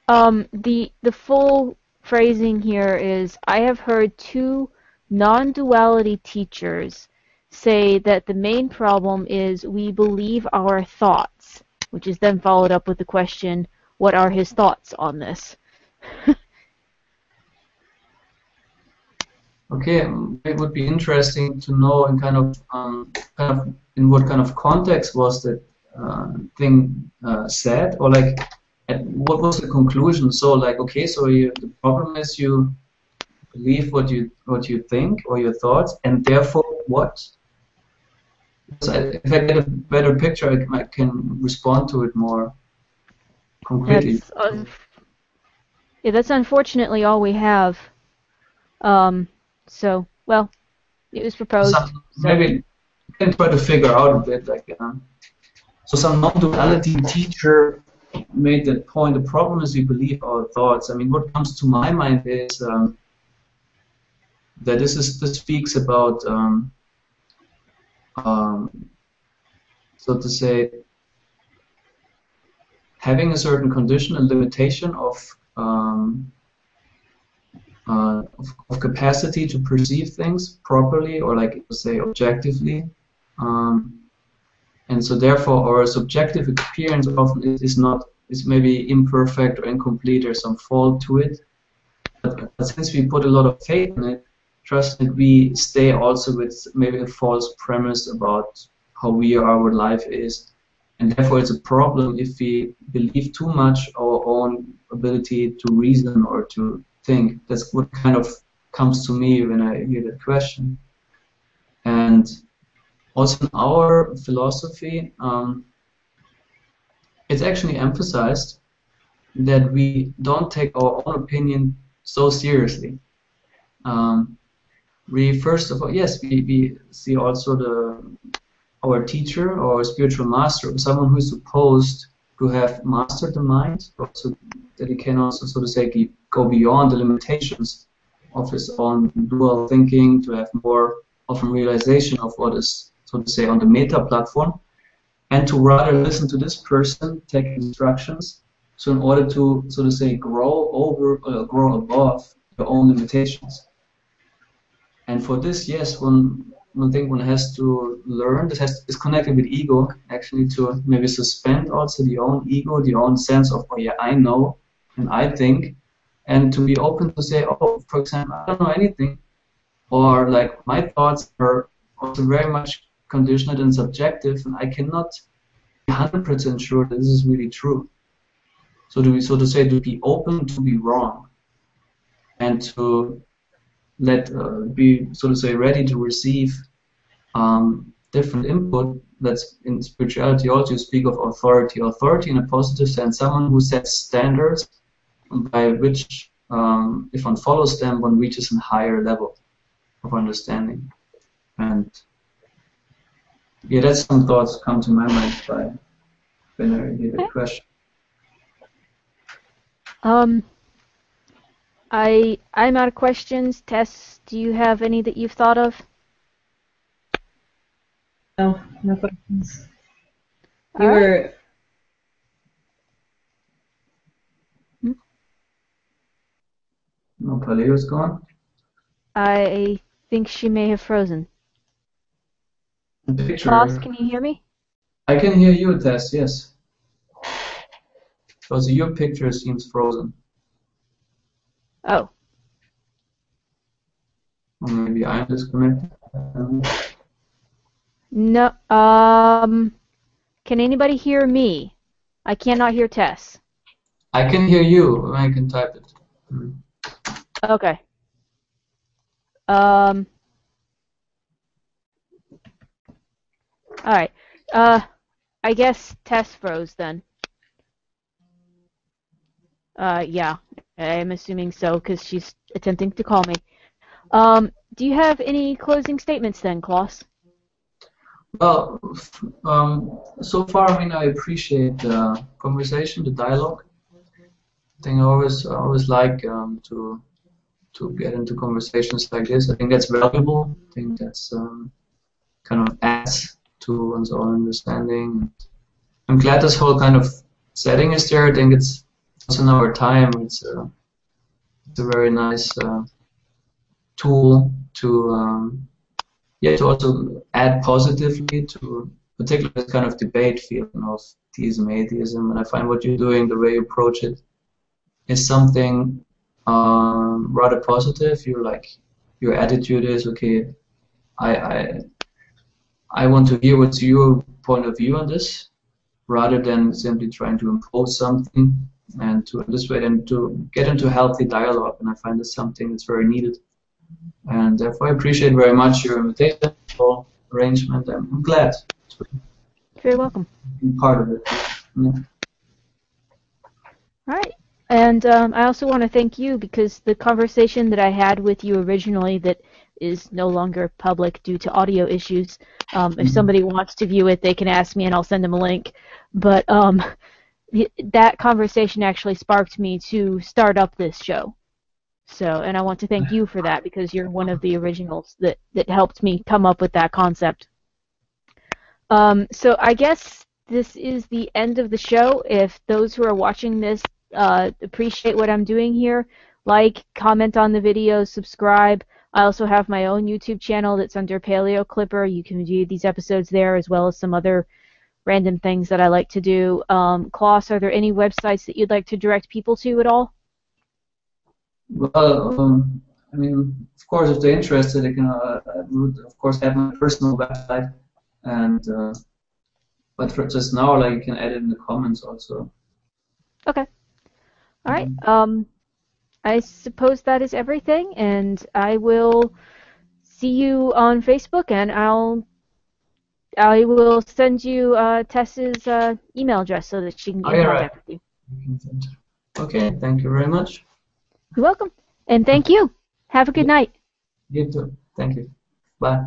The full phrasing here is, I have heard two non-duality teachers say that the main problem is we believe our thoughts, which is then followed up with the question, what are his thoughts on this? Okay, it would be interesting to know in kind of in what kind of context was that thing said, or like what was the conclusion? So like, okay, so the problem is you believe what you think or your thoughts, and therefore what? So if I get a better picture, I can respond to it more concretely. That's unfortunately all we have. So, well, it was proposed. Maybe you can try to figure out a bit, like, so some non-duality teacher made that point. The problem is we believe our thoughts. I mean, what comes to my mind is that this speaks about, so to say, having a certain condition and limitation of capacity to perceive things properly, or like say objectively, and so therefore our subjective experience often is maybe imperfect or incomplete, or some fault to it. But since we put a lot of faith in it, trust that we stay also with maybe a false premise about how we are, our life is, and therefore it's a problem if we believe too much our own ability to reason or to think. That's what kind of comes to me when I hear that question. And also in our philosophy, it's actually emphasized that we don't take our own opinion so seriously. We first of all, yes, we see also our teacher or spiritual master, someone who is supposed to have mastered the mind, also that he can also, so to say, go beyond the limitations of his own dual thinking to have more of a realization of what is, so to say, on the meta platform, and to rather listen to this person, take instructions, so in order to, so to say, grow above your own limitations. And for this, yes, one thing one has to learn, this is connected with ego, actually, to maybe suspend also the own ego, the own sense of, oh yeah, I know and I think, and to be open to say, oh, for example, I don't know anything, or like my thoughts are also very much conditioned and subjective, and I cannot be 100% sure that this is really true. So to be open to be wrong, and to be, so to say, ready to receive different input. That's in spirituality also you speak of authority. Authority in a positive sense, someone who sets standards by which, if one follows them, one reaches a higher level of understanding. And yeah, that's some thoughts come to my mind when I hear the question. I'm out of questions. Tess, do you have any that you've thought of? No, no questions. All right. No, Paleo's gone. I think she may have frozen. Klaus, can you hear me? I can hear you, Tess, yes. So your picture seems frozen. Oh. Or maybe I'm disconnected. No. Can anybody hear me? I cannot hear Tess. I can hear you. I can type it. Okay. All right. I guess Tess froze then. Yeah, I'm assuming so because she's attempting to call me. Do you have any closing statements then, Klaus? Well, so far, I mean, I appreciate the conversation, the dialogue. I think I always like to get into conversations like this. I think that's valuable. I think that's kind of adds to one's own understanding. I'm glad this whole kind of setting is there. I think it's also in our time. It's a very nice tool to also add positively to particularly this kind of debate feeling of theism, atheism. And I find what you're doing, the way you approach it, is something rather positive. Your attitude is, okay, I want to hear what's your point of view on this, rather than simply trying to impose something, and to this way then to get into healthy dialogue. And I find this something that's very needed. And therefore I appreciate very much your invitation, whole arrangement. I'm glad to You're very welcome. be part of it. Yeah. All right. And I also want to thank you because the conversation that I had with you originally that is no longer public due to audio issues, if somebody wants to view it, they can ask me and I'll send them a link. But that conversation actually sparked me to start up this show. So, and I want to thank you for that because you're one of the originals that helped me come up with that concept. So I guess this is the end of the show. If those who are watching this appreciate what I'm doing here, like, comment on the video, subscribe. I also have my own YouTube channel that's under Paleo Clipper. You can view these episodes there as well as some other random things that I like to do. Klaus, are there any websites that you'd like to direct people to at all? Well, I mean, of course, if they're interested, they can, I would, of course, have my personal website, and but for just now, like, you can add it in the comments also. Okay. All right. I suppose that is everything, and I will see you on Facebook, and I will send you Tess's email address so that she can get in contact with you. Okay, thank you very much. You're welcome. And thank you. Have a good night. You too. Thank you. Bye.